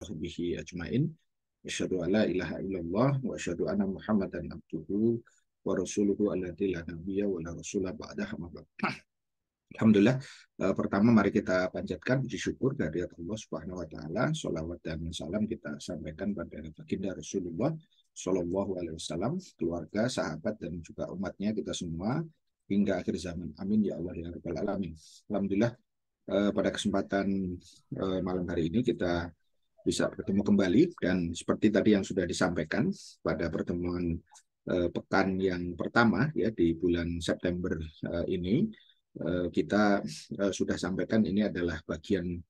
sahbihi ajmain. Asyhadu an la ilaha illallah wa asyhadu anna Muhammadan abduhu wa rasuluhu alladzi la nabiyya wa la rasula ba'dah. Alhamdulillah, pertama mari kita panjatkan puji syukur dari Allah Subhanahu wa taala. Shalawat dan salam kita sampaikan pada baginda Rasulullah Shallallahu alaihi wasallam, keluarga, sahabat dan juga umatnya kita semua hingga akhir zaman. Amin ya Allah ya rabbal alamin. Alhamdulillah, pada kesempatan malam hari ini kita bisa bertemu kembali, dan seperti tadi yang sudah disampaikan pada pertemuan pekan yang pertama ya di bulan September ini, kita sudah sampaikan ini adalah bagian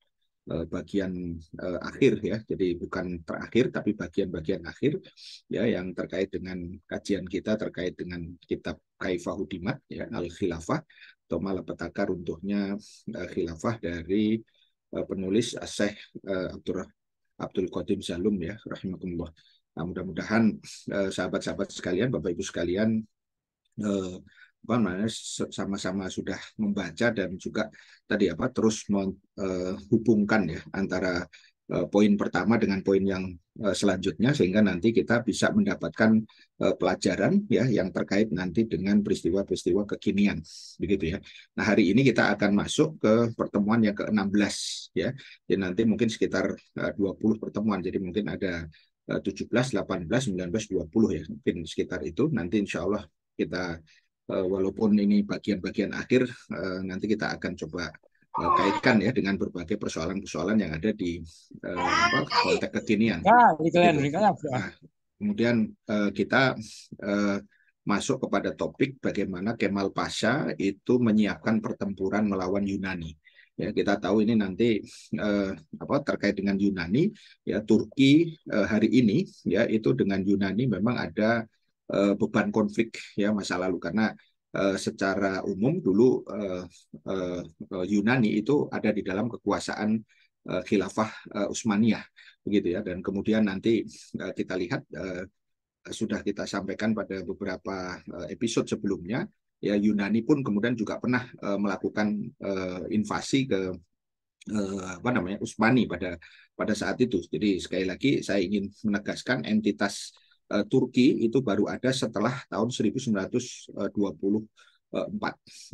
akhir ya, jadi bukan terakhir tapi bagian-bagian akhir ya, yang terkait dengan kajian kita terkait dengan kitab Kaifa Hudimat ya Al-Khilafah atau Malapetaka Runtuhnya Khilafah dari penulis Syekh Abdul Qadim Zalum ya rahimahullah. Nah, mudah-mudahan sahabat-sahabat sekalian, Bapak Ibu sekalian, sama-sama sudah membaca dan juga tadi terus menghubungkan ya antara poin pertama dengan poin yang selanjutnya, sehingga nanti kita bisa mendapatkan pelajaran ya yang terkait nanti dengan peristiwa-peristiwa kekinian begitu ya. Nah, hari ini kita akan masuk ke pertemuan yang ke-16 ya. Jadi nanti mungkin sekitar 20 pertemuan. Jadi mungkin ada 17, 18, 19, 20 ya. Mungkin sekitar itu. Nanti insya Allah kita walaupun ini bagian-bagian akhir, nanti kita akan coba kaitkan ya dengan berbagai persoalan-persoalan yang ada di konteks kekinian. Gitu. Nah, kemudian kita masuk kepada topik bagaimana Kemal Pasha itu menyiapkan pertempuran melawan Yunani. Ya, kita tahu ini nanti terkait dengan Yunani ya, Turki hari ini ya itu dengan Yunani memang ada beban konflik ya masa lalu, karena secara umum dulu Yunani itu ada di dalam kekuasaan Khilafah Utsmaniyah begitu ya, dan kemudian nanti kita lihat sudah kita sampaikan pada beberapa episode sebelumnya ya, Yunani pun kemudian juga pernah melakukan invasi ke Utsmani pada saat itu. Jadi sekali lagi saya ingin menegaskan entitas Turki itu baru ada setelah tahun 1924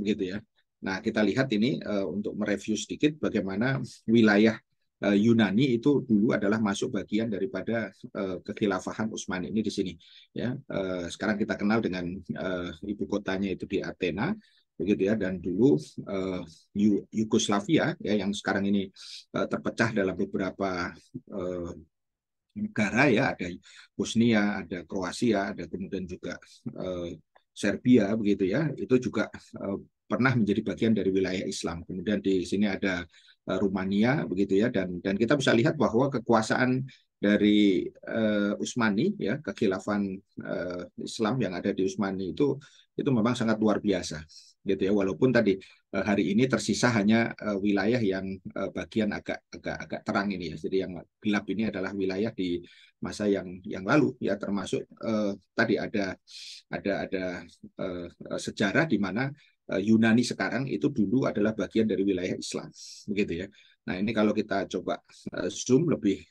gitu ya. Nah, kita lihat ini untuk mereview sedikit bagaimana wilayah Yunani itu dulu adalah masuk bagian daripada kekhilafahan Utsmani ini di sini ya. Sekarang kita kenal dengan ibu kotanya itu di Athena begitu ya, dan dulu Yugoslavia ya yang sekarang ini terpecah dalam beberapa negara ya, ada Bosnia, ada Kroasia, ada kemudian juga Serbia begitu ya, itu juga pernah menjadi bagian dari wilayah Islam. Kemudian di sini ada Rumania begitu ya, dan kita bisa lihat bahwa kekuasaan dari Utsmani ya, kekhilafan Islam yang ada di Utsmani itu memang sangat luar biasa gitu ya, walaupun tadi hari ini tersisa hanya wilayah yang bagian agak terang ini ya. Jadi yang gelap ini adalah wilayah di masa yang lalu ya, termasuk tadi ada sejarah di mana Yunani sekarang itu dulu adalah bagian dari wilayah Islam begitu ya. Nah, ini kalau kita coba zoom lebih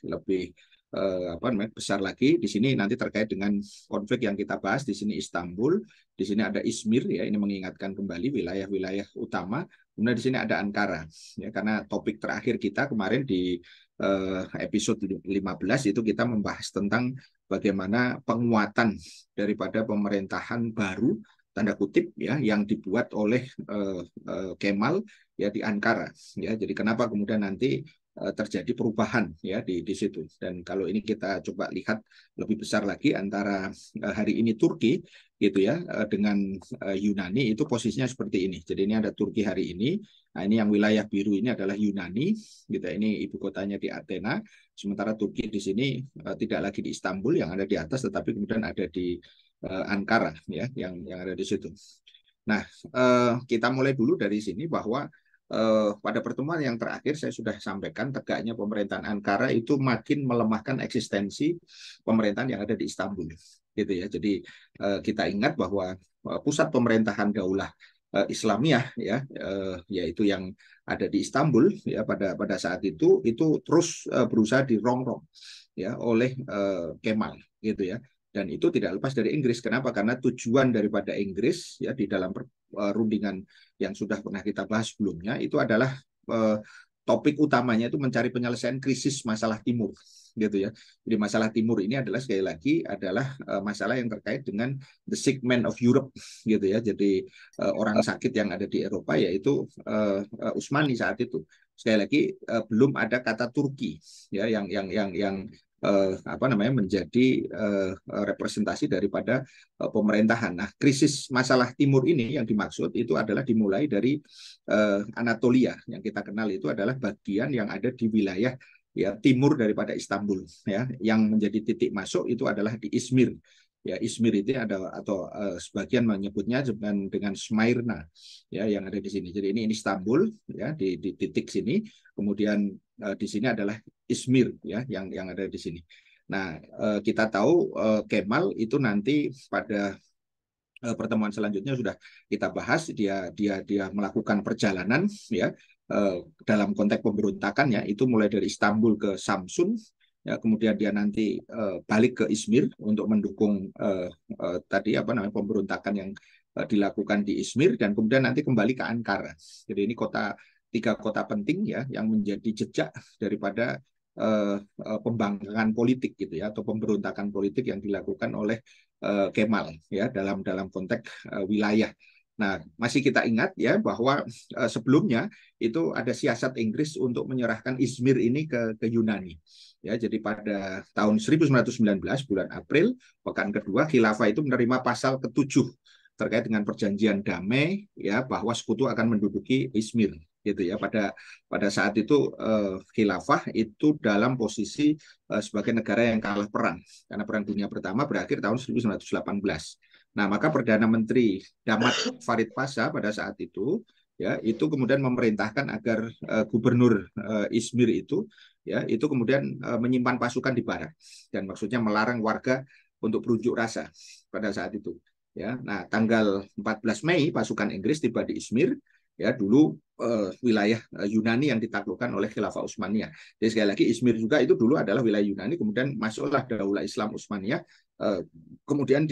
besar lagi di sini nanti terkait dengan konflik yang kita bahas di sini Istanbul, di sini ada Izmir ya, ini mengingatkan kembali wilayah-wilayah utama. Kemudian di sini ada Ankara ya, karena topik terakhir kita kemarin di episode 15 itu kita membahas tentang bagaimana penguatan daripada pemerintahan baru tanda kutip ya yang dibuat oleh Kemal ya di Ankara ya. Jadi kenapa kemudian nanti terjadi perubahan ya di situ. Dan kalau ini kita coba lihat lebih besar lagi antara hari ini Turki gitu ya dengan Yunani, itu posisinya seperti ini. Jadi ini ada Turki hari ini. Nah, ini yang wilayah biru ini adalah Yunani gitu. Ini ibu kotanya di Athena. Sementara Turki di sini tidak lagi di Istanbul yang ada di atas, tetapi kemudian ada di Ankara ya yang ada di situ. Nah, kita mulai dulu dari sini bahwa pada pertemuan yang terakhir saya sudah sampaikan tegaknya pemerintahan Ankara itu makin melemahkan eksistensi pemerintahan yang ada di Istanbul gitu ya. Jadi kita ingat bahwa pusat pemerintahan Daulah Islamiyah ya, yaitu yang ada di Istanbul ya pada saat itu terus berusaha dirongrong ya oleh Kemal gitu ya. Dan itu tidak lepas dari Inggris. Kenapa? Karena tujuan daripada Inggris ya di dalam rundingan yang sudah pernah kita bahas sebelumnya itu adalah topik utamanya itu mencari penyelesaian krisis masalah Timur gitu ya. Jadi masalah Timur ini adalah sekali lagi adalah masalah yang terkait dengan the sick man of Europe gitu ya. Jadi orang sakit yang ada di Eropa yaitu Utsmani saat itu. Sekali lagi belum ada kata Turki ya yang apa namanya menjadi representasi daripada pemerintahan. Nah, krisis masalah Timur ini yang dimaksud itu adalah dimulai dari Anatolia yang kita kenal itu adalah bagian yang ada di wilayah ya timur daripada Istanbul ya, yang menjadi titik masuk itu adalah di Izmir. Ya, Izmir itu ada atau sebagian menyebutnya dengan Smyrna ya yang ada di sini. Jadi ini Istanbul ya di titik sini, kemudian di sini adalah Izmir ya yang ada di sini. Nah, kita tahu Kemal itu nanti pada pertemuan selanjutnya sudah kita bahas dia melakukan perjalanan ya dalam konteks pemberontakan ya itu mulai dari Istanbul ke Samsun ya kemudian dia nanti balik ke Izmir untuk mendukung tadi apa namanya pemberontakan yang dilakukan di Izmir dan kemudian nanti kembali ke Ankara. Jadi ini tiga kota penting ya yang menjadi jejak daripada pembangkangan politik gitu ya atau pemberontakan politik yang dilakukan oleh Kemal ya dalam konteks wilayah. Nah, masih kita ingat ya bahwa sebelumnya itu ada siasat Inggris untuk menyerahkan Izmir ini ke Yunani. Ya, jadi pada tahun 1919 bulan April pekan kedua khilafah itu menerima pasal ke-7 terkait dengan perjanjian damai ya bahwa sekutu akan menduduki Izmir gitu ya pada saat itu khilafah itu dalam posisi sebagai negara yang kalah perang karena Perang Dunia Pertama berakhir tahun 1918. Nah, maka Perdana Menteri Damat Farid Pasha pada saat itu ya itu kemudian memerintahkan agar gubernur Izmir itu kemudian menyimpan pasukan di barat dan maksudnya melarang warga untuk berunjuk rasa pada saat itu. Ya, nah tanggal 14 Mei pasukan Inggris tiba di Izmir ya dulu wilayah Yunani yang ditaklukkan oleh Khilafah Utsmaniyah. Jadi sekali lagi Izmir juga itu dulu adalah wilayah Yunani kemudian masuklah Daulah Islam Utsmaniyah kemudian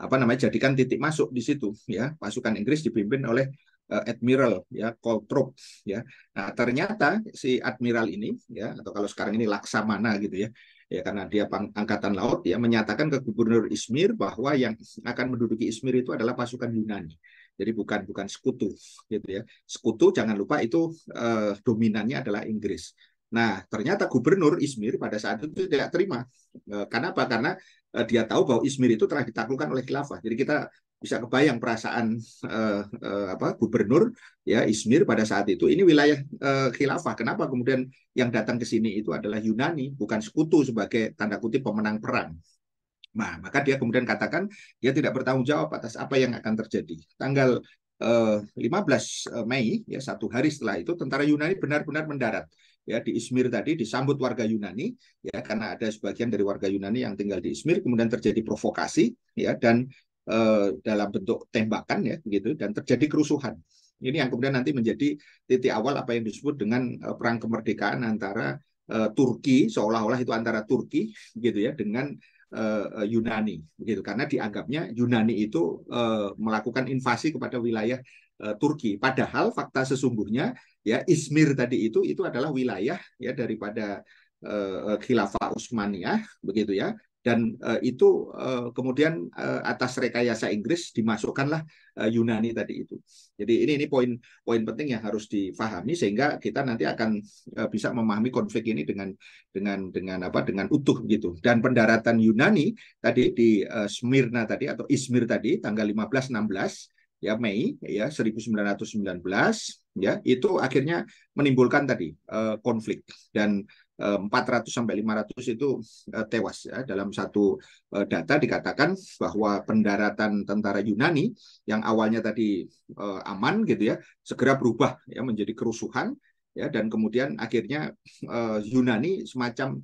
apa namanya jadikan titik masuk di situ ya pasukan Inggris dipimpin oleh Admiral ya Coltrop ya. Nah, ternyata si Admiral ini ya atau kalau sekarang ini Laksamana gitu ya karena dia angkatan laut ya menyatakan ke Gubernur Izmir bahwa yang akan menduduki Izmir itu adalah pasukan Yunani. Jadi bukan sekutu gitu ya. Sekutu jangan lupa itu dominannya adalah Inggris. Nah, ternyata Gubernur Izmir pada saat itu tidak terima. Kenapa? Karena dia tahu bahwa Izmir itu telah ditaklukkan oleh khilafah. Jadi kita bisa kebayang perasaan gubernur ya Izmir pada saat itu ini wilayah khilafah. Kenapa kemudian yang datang ke sini itu adalah Yunani, bukan sekutu sebagai tanda kutip pemenang perang. Nah, maka dia kemudian katakan dia tidak bertanggung jawab atas apa yang akan terjadi. Tanggal 15 Mei, ya 1 hari setelah itu, tentara Yunani benar-benar mendarat ya di Izmir tadi disambut warga Yunani ya karena ada sebagian dari warga Yunani yang tinggal di Izmir kemudian terjadi provokasi ya dan dalam bentuk tembakan ya begitu dan terjadi kerusuhan. Ini yang kemudian nanti menjadi titik awal apa yang disebut dengan perang kemerdekaan antara Turki seolah-olah itu antara Turki gitu ya dengan Yunani gitu karena dianggapnya Yunani itu melakukan invasi kepada wilayah Turki padahal fakta sesungguhnya ya Izmir tadi itu adalah wilayah ya daripada Khilafah Utsmaniyah begitu ya dan itu kemudian atas rekayasa Inggris dimasukkanlah Yunani tadi itu. Jadi ini poin penting yang harus difahami sehingga kita nanti akan bisa memahami konflik ini dengan utuh gitu. Dan pendaratan Yunani tadi di Smyrna tadi atau Izmir tadi tanggal 15-16 ya Mei ya 1919 ya itu akhirnya menimbulkan tadi konflik dan 400 sampai 500 itu tewas ya. Dalam satu data dikatakan bahwa pendaratan tentara Yunani yang awalnya tadi aman gitu ya segera berubah ya menjadi kerusuhan ya dan kemudian akhirnya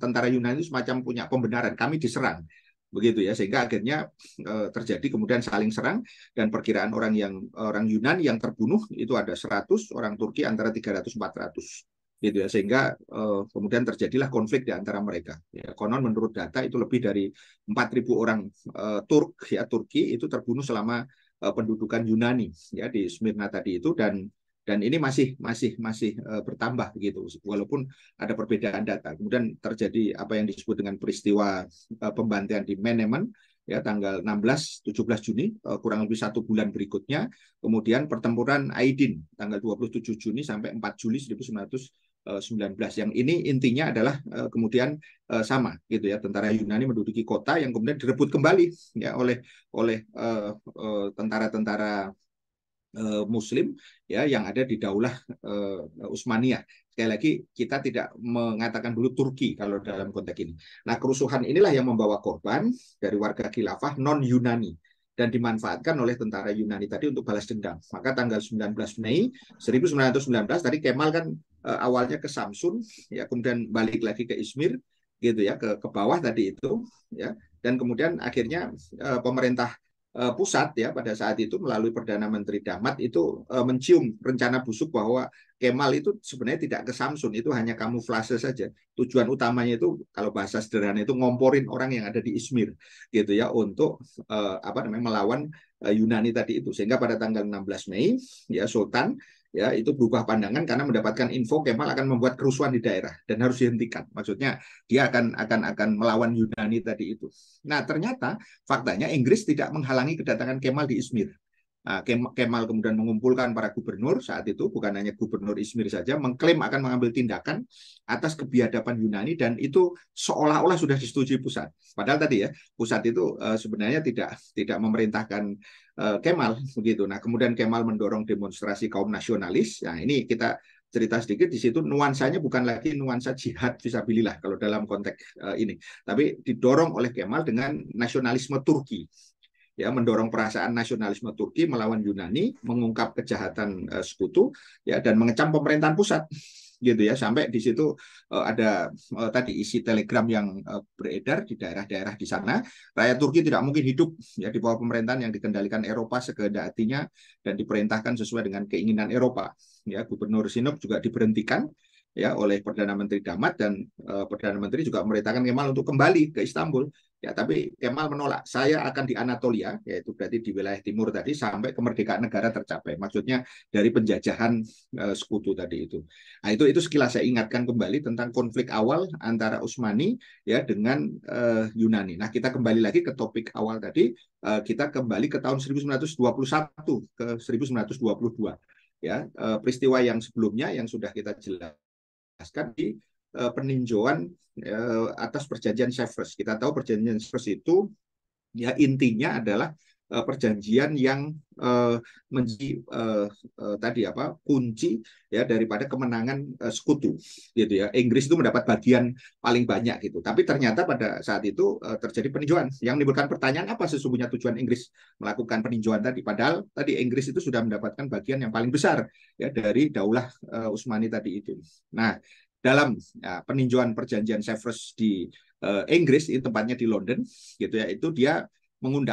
tentara Yunani semacam punya pembenaran kami diserang begitu ya, sehingga akhirnya terjadi kemudian saling serang, dan perkiraan orang Yunani yang terbunuh itu ada 100, orang Turki antara 300-400 gitu ya, sehingga kemudian terjadilah konflik di antara mereka ya. Konon menurut data itu lebih dari 4.000 orang Turki itu terbunuh selama pendudukan Yunani ya di Smyrna tadi itu, dan ini masih bertambah begitu walaupun ada perbedaan data. Kemudian terjadi apa yang disebut dengan peristiwa pembantaian di Menemen ya tanggal 16-17 Juni, kurang lebih 1 bulan berikutnya. Kemudian pertempuran Aidin tanggal 27 Juni sampai 4 Juli 1919. Yang ini intinya adalah kemudian sama gitu ya, tentara Yunani menduduki kota yang kemudian direbut kembali ya oleh tentara-tentara Muslim ya yang ada di Daulah Utsmaniyah. Sekali lagi kita tidak mengatakan dulu Turki kalau dalam konteks ini. Nah, kerusuhan inilah yang membawa korban dari warga khilafah non Yunani dan dimanfaatkan oleh tentara Yunani tadi untuk balas dendam. Maka tanggal 19 Mei 1919 tadi Kemal kan awalnya ke Samsun ya, kemudian balik lagi ke Izmir gitu ya, ke bawah tadi itu ya, dan kemudian akhirnya pemerintah pusat ya pada saat itu melalui Perdana Menteri Damat itu mencium rencana busuk bahwa Kemal itu sebenarnya tidak ke Samsun, itu hanya kamuflase saja. Tujuan utamanya itu kalau bahasa sederhana itu ngomporin orang yang ada di Izmir gitu ya, untuk apa namanya melawan Yunani tadi itu. Sehingga pada tanggal 16 Mei ya Sultan ya itu berubah pandangan karena mendapatkan info Kemal akan membuat kerusuhan di daerah dan harus dihentikan. Maksudnya dia akan melawan Yunani tadi itu. Nah, ternyata faktanya Inggris tidak menghalangi kedatangan Kemal di Izmir. Nah, Kemal kemudian mengumpulkan para gubernur saat itu, bukan hanya gubernur Izmir saja, mengklaim akan mengambil tindakan atas kebiadaban Yunani, dan itu seolah-olah sudah disetujui pusat. Padahal tadi ya, pusat itu sebenarnya tidak memerintahkan Kemal begitu. Nah, kemudian Kemal mendorong demonstrasi kaum nasionalis. Nah, ini kita cerita sedikit di situ, nuansanya bukan lagi nuansa jihad fisabilillah kalau dalam konteks ini, tapi didorong oleh Kemal dengan nasionalisme Turki ya, mendorong perasaan nasionalisme Turki melawan Yunani, mengungkap kejahatan sekutu ya, dan mengecam pemerintahan pusat gitu ya. Sampai di situ ada tadi isi telegram yang beredar di daerah-daerah di sana, rakyat Turki tidak mungkin hidup ya di bawah pemerintahan yang dikendalikan Eropa sekehendak hatinya dan diperintahkan sesuai dengan keinginan Eropa ya. Gubernur Sinop juga diberhentikan ya oleh Perdana Menteri Damat, dan Perdana Menteri juga memerintahkan Kemal untuk kembali ke Istanbul. Ya, tapi Kemal menolak. Saya akan di Anatolia, yaitu berarti di wilayah timur tadi, sampai kemerdekaan negara tercapai. Maksudnya dari penjajahan sekutu tadi itu. Nah, itu sekilas saya ingatkan kembali tentang konflik awal antara Utsmani ya dengan Yunani. Nah, kita kembali lagi ke topik awal tadi. Kita kembali ke tahun 1921 ke 1922. Ya, peristiwa yang sebelumnya yang sudah kita jelaskan di peninjauan atas perjanjian Sevres. Kita tahu perjanjian Sevres itu ya intinya adalah perjanjian yang menjadi tadi apa kunci ya daripada kemenangan sekutu gitu ya. Inggris itu mendapat bagian paling banyak gitu. Tapi ternyata pada saat itu terjadi peninjauan yang menimbulkan pertanyaan, apa sesungguhnya tujuan Inggris melakukan peninjauan tadi, padahal tadi Inggris itu sudah mendapatkan bagian yang paling besar ya dari Daulah Utsmani tadi itu. Nah, dalam peninjauan perjanjian Sevres di Inggris, ini tempatnya di London gitu ya, itu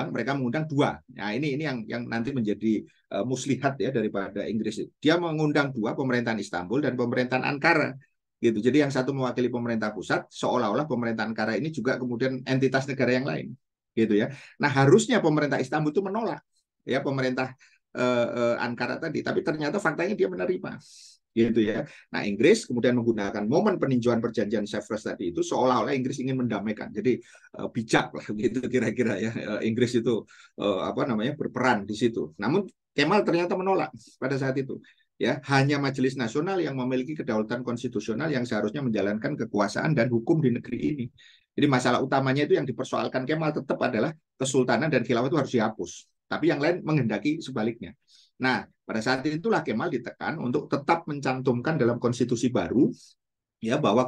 mereka mengundang dua. Nah, ini yang nanti menjadi muslihat ya daripada Inggris. Dia mengundang dua, pemerintahan Istanbul dan pemerintahan Ankara gitu. Jadi yang satu mewakili pemerintah pusat, seolah-olah pemerintah Ankara ini juga kemudian entitas negara yang lain gitu ya. Nah, harusnya pemerintah Istanbul itu menolak ya pemerintah Ankara tadi, tapi ternyata faktanya dia menerima gitu ya. Nah, Inggris kemudian menggunakan momen peninjauan perjanjian Sevres tadi itu seolah-olah Inggris ingin mendamaikan. Jadi bijak lah gitu kira-kira ya. Inggris itu apa namanya berperan di situ. Namun Kemal ternyata menolak pada saat itu. Ya, hanya Majelis Nasional yang memiliki kedaulatan konstitusional yang seharusnya menjalankan kekuasaan dan hukum di negeri ini. Jadi masalah utamanya itu yang dipersoalkan Kemal tetap adalah kesultanan dan khilafah itu harus dihapus. Tapi yang lain menghendaki sebaliknya. Nah, pada saat itulah Kemal ditekan untuk tetap mencantumkan dalam konstitusi baru ya bahwa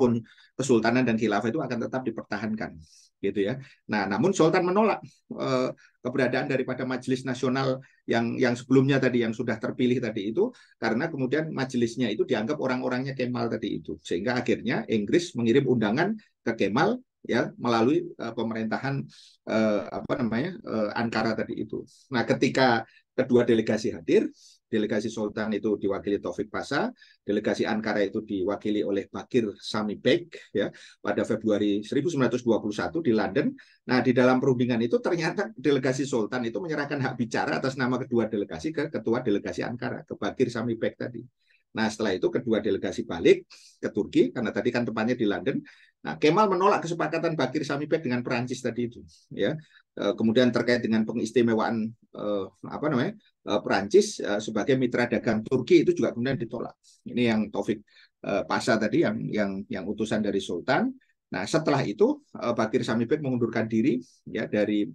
kesultanan dan khilafah itu akan tetap dipertahankan gitu ya. Nah, namun Sultan menolak keberadaan daripada Majelis Nasional yang sebelumnya tadi yang sudah terpilih tadi itu, karena kemudian majelisnya itu dianggap orang-orangnya Kemal tadi itu. Sehingga akhirnya Inggris mengirim undangan ke Kemal ya melalui pemerintahan apa namanya Ankara tadi itu. Nah, ketika kedua delegasi hadir, delegasi Sultan itu diwakili Taufik Pasha, delegasi Ankara itu diwakili oleh Bakir Sami Bek ya pada Februari 1921 di London. Nah, di dalam perundingan itu ternyata delegasi Sultan itu menyerahkan hak bicara atas nama kedua delegasi ke ketua delegasi Ankara, ke Bakir Sami Bek tadi. Nah, setelah itu kedua delegasi balik ke Turki karena tadi kan tempatnya di London. Nah, Kemal menolak kesepakatan Bakir Sami Bek dengan Perancis tadi itu, ya. Kemudian terkait dengan pengistimewaan apa namanya Perancis sebagai mitra dagang Turki itu juga kemudian ditolak. Ini yang Taufik Pasha tadi yang utusan dari Sultan. Nah, setelah itu Bakir Sami Bek mengundurkan diri ya dari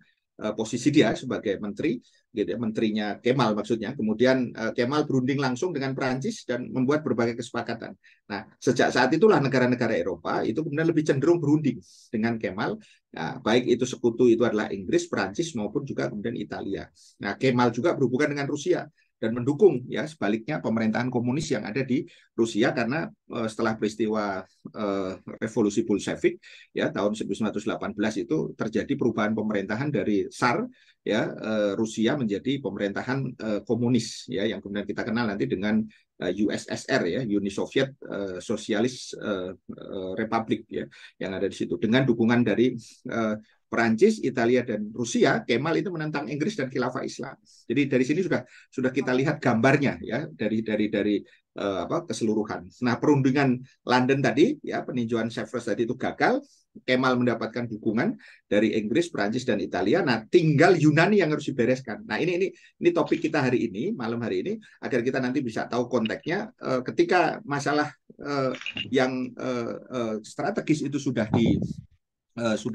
posisi dia sebagai menteri, gitu ya, menterinya Kemal maksudnya. Kemudian Kemal berunding langsung dengan Perancis dan membuat berbagai kesepakatan. Nah, sejak saat itulah negara-negara Eropa itu kemudian lebih cenderung berunding dengan Kemal. Nah, baik itu sekutu itu adalah Inggris, Perancis maupun juga kemudian Italia. Nah, Kemal juga berhubungan dengan Rusia dan mendukung ya sebaliknya pemerintahan komunis yang ada di Rusia karena setelah peristiwa revolusi Bolshevik ya tahun 1918 itu terjadi perubahan pemerintahan dari Tsar ya Rusia menjadi pemerintahan komunis ya yang kemudian kita kenal nanti dengan USSR ya Uni Soviet Sosialis Republik ya yang ada di situ dengan dukungan dari Perancis, Italia dan Rusia, Kemal itu menentang Inggris dan Khilafah Islam. Jadi dari sini sudah kita lihat gambarnya ya dari apa keseluruhan. Nah, perundingan London tadi ya peninjauan Sevres tadi itu gagal. Kemal mendapatkan dukungan dari Inggris, Perancis dan Italia. Nah, tinggal Yunani yang harus dibereskan. Nah, ini topik kita hari ini, malam hari ini agar kita nanti bisa tahu konteksnya ketika masalah yang strategis itu sudah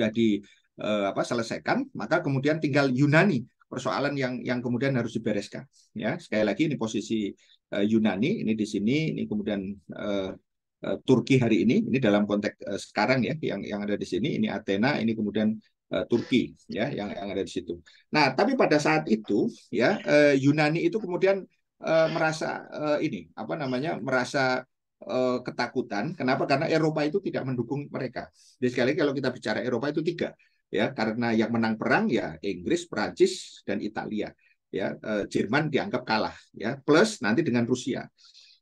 di apa selesaikan, maka kemudian tinggal Yunani persoalan yang kemudian harus dibereskan. Ya, sekali lagi ini posisi Yunani, ini di sini, ini kemudian Turki hari ini dalam konteks sekarang ya, yang ada di sini, ini Athena, ini kemudian Turki ya, yang ada di situ. Nah, tapi pada saat itu ya Yunani itu kemudian merasa ini apa namanya merasa ketakutan. Kenapa? Karena Eropa itu tidak mendukung mereka. Jadi sekali lagi kalau kita bicara Eropa itu tiga ya karena yang menang perang ya Inggris, Prancis dan Italia ya Jerman dianggap kalah ya plus nanti dengan Rusia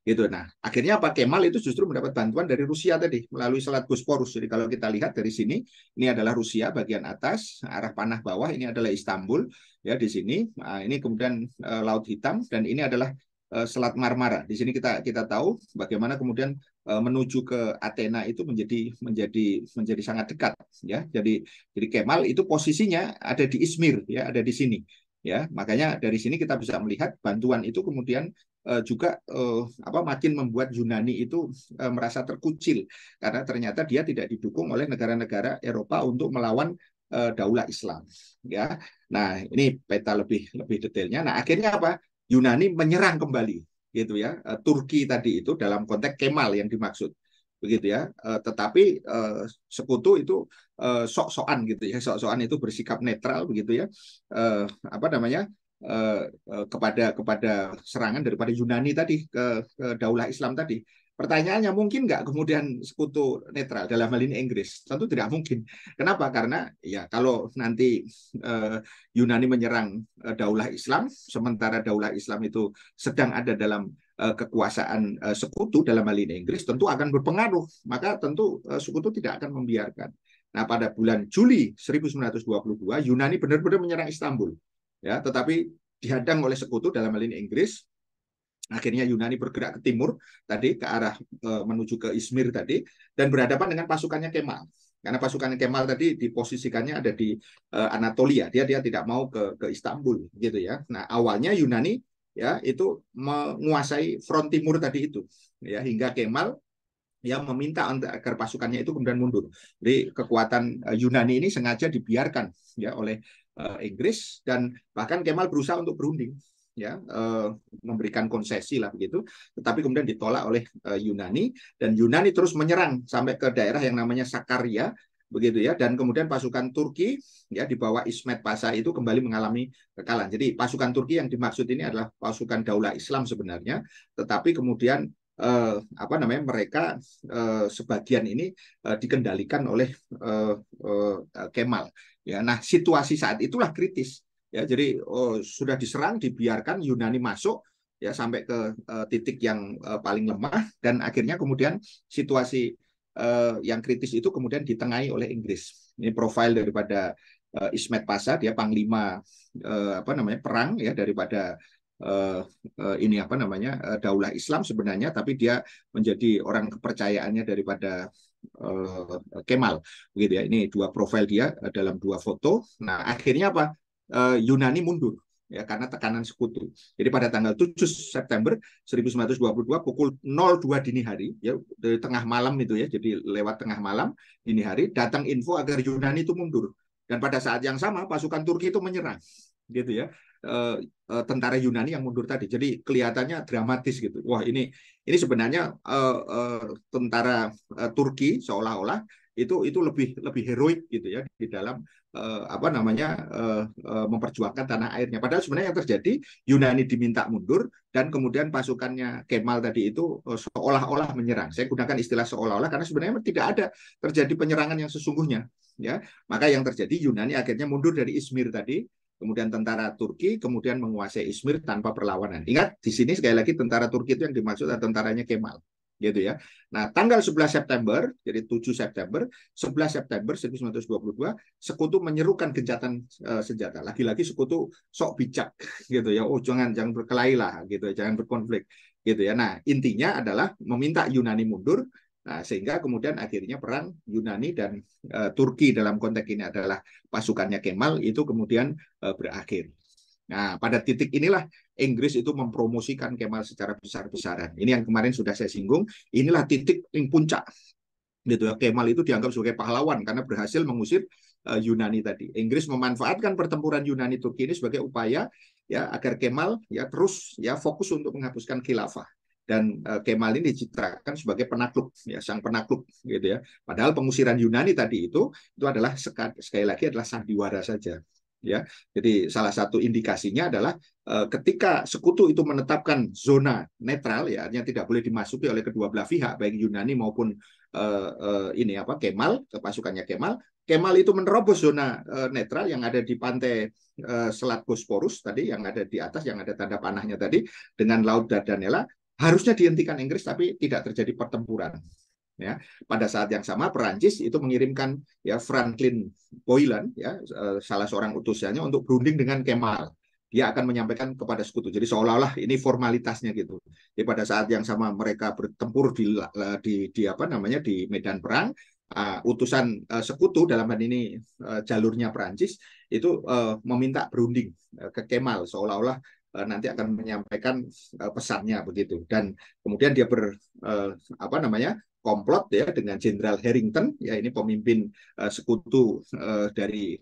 gitu. Nah akhirnya Pak Kemal itu justru mendapat bantuan dari Rusia tadi melalui Selat Bosporus. Jadi kalau kita lihat dari sini ini adalah Rusia bagian atas arah panah bawah ini adalah Istanbul ya di sini. Nah, ini kemudian Laut Hitam dan ini adalah Selat Marmara. Di sini kita tahu bagaimana kemudian menuju ke Athena itu menjadi sangat dekat ya. Jadi Kemal itu posisinya ada di Izmir ya, ada di sini ya. Makanya dari sini kita bisa melihat bantuan itu kemudian juga apa makin membuat Yunani itu merasa terkucil karena ternyata dia tidak didukung oleh negara-negara Eropa untuk melawan daulah Islam ya. Nah, ini peta lebih detailnya. Nah, akhirnya apa? Yunani menyerang kembali gitu ya Turki tadi itu dalam konteks Kemal yang dimaksud begitu ya tetapi sekutu itu sok-sokan gitu ya sok-sokan itu bersikap netral begitu ya apa namanya kepada serangan daripada Yunani tadi ke daulah Islam tadi. Pertanyaannya mungkin nggak kemudian sekutu netral dalam hal ini Inggris? Tentu tidak mungkin. Kenapa? Karena ya kalau nanti Yunani menyerang daulah Islam, sementara daulah Islam itu sedang ada dalam kekuasaan sekutu dalam hal ini Inggris, tentu akan berpengaruh. Maka tentu sekutu tidak akan membiarkan. Nah, pada bulan Juli 1922 Yunani benar-benar menyerang Istanbul. Ya, tetapi dihadang oleh sekutu dalam hal ini Inggris. Akhirnya Yunani bergerak ke timur tadi ke arah menuju ke Izmir tadi dan berhadapan dengan pasukannya Kemal. Karena pasukan Kemal tadi diposisikannya ada di Anatolia. Dia tidak mau ke Istanbul gitu ya. Nah, awalnya Yunani ya itu menguasai front timur tadi itu ya hingga Kemal yang meminta agar pasukannya itu kemudian mundur. Jadi kekuatan Yunani ini sengaja dibiarkan ya oleh Inggris dan bahkan Kemal berusaha untuk berunding ya memberikan konsesi lah begitu tetapi kemudian ditolak oleh Yunani dan Yunani terus menyerang sampai ke daerah yang namanya Sakarya begitu ya dan kemudian pasukan Turki ya di bawah Ismet Pasha itu kembali mengalami kekalahan. Jadi pasukan Turki yang dimaksud ini adalah pasukan daulah Islam sebenarnya tetapi kemudian apa namanya mereka sebagian ini dikendalikan oleh Kemal. Ya, nah situasi saat itulah kritis. Ya, jadi sudah diserang, dibiarkan Yunani masuk ya sampai ke titik yang paling lemah dan akhirnya kemudian situasi yang kritis itu kemudian ditengahi oleh Inggris. Ini profil daripada Ismet Pasha, dia panglima apa namanya perang ya daripada ini apa namanya Daulah Islam sebenarnya, tapi dia menjadi orang kepercayaannya daripada Kemal, begitu ya. Ini dua profil dia dalam dua foto. Nah akhirnya apa? Yunani mundur ya karena tekanan sekutu. Jadi pada tanggal 7 September 1922 pukul 02 dini hari ya dari tengah malam itu ya. Jadi lewat tengah malam dini hari datang info agar Yunani itu mundur. Dan pada saat yang sama pasukan Turki itu menyerang gitu ya. Tentara Yunani yang mundur tadi. Jadi kelihatannya dramatis gitu. Wah, ini sebenarnya tentara Turki seolah-olah itu lebih heroik gitu ya di dalam apa namanya memperjuangkan tanah airnya. Padahal sebenarnya yang terjadi Yunani diminta mundur dan kemudian pasukannya Kemal tadi itu seolah-olah menyerang. Saya gunakan istilah seolah-olah karena sebenarnya tidak ada terjadi penyerangan yang sesungguhnya. Ya, maka yang terjadi Yunani akhirnya mundur dari Izmir tadi. Kemudian tentara Turki kemudian menguasai Izmir tanpa perlawanan. Ingat di sini sekali lagi tentara Turki itu yang dimaksud adalah tentaranya Kemal, gitu ya. Nah, tanggal 11 September, jadi 7 September, 11 September 1922, sekutu menyerukan gencatan senjata. Lagi-lagi sekutu sok bijak, gitu ya. Oh, jangan berkelahi lah, gitu ya. Jangan berkonflik, gitu ya. Nah, intinya adalah meminta Yunani mundur. Nah, sehingga kemudian akhirnya perang Yunani dan Turki dalam konteks ini adalah pasukannya Kemal itu kemudian berakhir. Nah, pada titik inilah Inggris itu mempromosikan Kemal secara besar-besaran. Ini yang kemarin sudah saya singgung. Inilah titik yang puncak. Gitu ya. Kemal itu dianggap sebagai pahlawan karena berhasil mengusir Yunani tadi. Inggris memanfaatkan pertempuran Yunani Turki ini sebagai upaya ya agar Kemal ya terus ya fokus untuk menghapuskan khilafah. Dan Kemal ini dicitrakan sebagai penakluk ya sang penakluk gitu ya. Padahal pengusiran Yunani tadi itu adalah sekali lagi adalah sandiwara saja ya. Jadi salah satu indikasinya adalah ketika sekutu itu menetapkan zona netral ya artinya tidak boleh dimasuki oleh kedua belah pihak baik Yunani maupun ini apa Kemal pasukannya Kemal itu menerobos zona netral yang ada di pantai Selat Bosporus tadi yang ada di atas yang ada tanda panahnya tadi dengan Laut Dardanella harusnya dihentikan Inggris tapi tidak terjadi pertempuran. Ya, pada saat yang sama Perancis itu mengirimkan ya Franklin Boylan ya salah seorang utusannya untuk berunding dengan Kemal. Dia akan menyampaikan kepada sekutu. Jadi seolah-olah ini formalitasnya gitu. Jadi pada saat yang sama mereka bertempur di apa namanya di medan perang, utusan sekutu dalam hal ini jalurnya Perancis itu meminta berunding ke Kemal seolah-olah nanti akan menyampaikan pesannya begitu dan kemudian dia apa namanya komplot ya dengan Jenderal Harrington ya ini pemimpin sekutu dari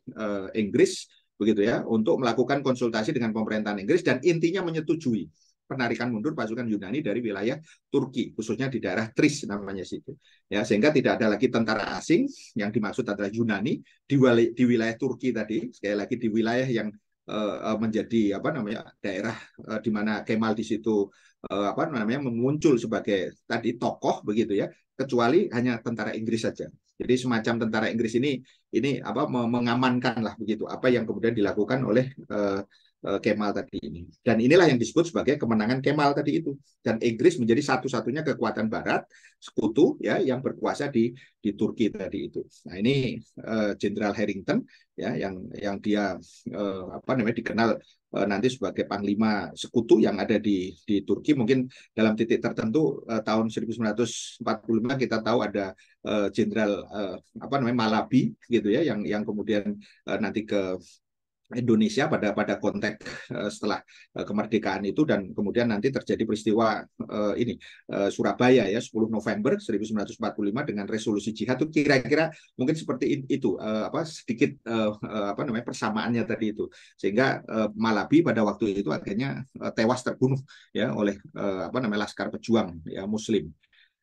Inggris begitu ya untuk melakukan konsultasi dengan pemerintahan Inggris dan intinya menyetujui penarikan mundur pasukan Yunani dari wilayah Turki khususnya di daerah Tris namanya situ ya sehingga tidak ada lagi tentara asing yang dimaksud adalah Yunani di wilayah Turki tadi sekali lagi di wilayah yang menjadi apa namanya daerah di mana Kemal di situ apa namanya muncul sebagai tadi tokoh begitu ya kecuali hanya tentara Inggris saja. Jadi semacam tentara Inggris ini apa mengamankan lah begitu apa yang kemudian dilakukan oleh Kemal tadi ini. Dan inilah yang disebut sebagai kemenangan Kemal tadi itu. Dan Inggris menjadi satu-satunya kekuatan Barat sekutu ya yang berkuasa di Turki tadi itu. Nah ini Jenderal Harrington ya yang dia apa namanya dikenal nanti sebagai panglima sekutu yang ada di Turki mungkin dalam titik tertentu tahun 1945 kita tahu ada Jenderal apa namanya Malabi gitu ya yang kemudian nanti ke Indonesia pada konteks setelah kemerdekaan itu dan kemudian nanti terjadi peristiwa ini Surabaya ya 10 November 1945 dengan resolusi jihad itu kira-kira mungkin seperti itu apa sedikit apa namanya persamaannya tadi itu sehingga Malabi pada waktu itu akhirnya tewas terbunuh ya oleh apa namanya Laskar Pejuang ya Muslim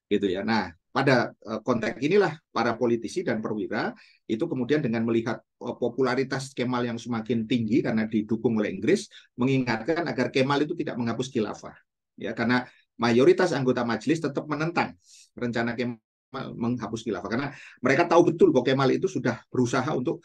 gitu ya. Nah, pada konteks inilah para politisi dan perwira itu kemudian dengan melihat popularitas Kemal yang semakin tinggi karena didukung oleh Inggris mengingatkan agar Kemal itu tidak menghapus khilafah. Ya, karena mayoritas anggota majelis tetap menentang rencana Kemal menghapus khilafah karena mereka tahu betul bahwa Kemal itu sudah berusaha untuk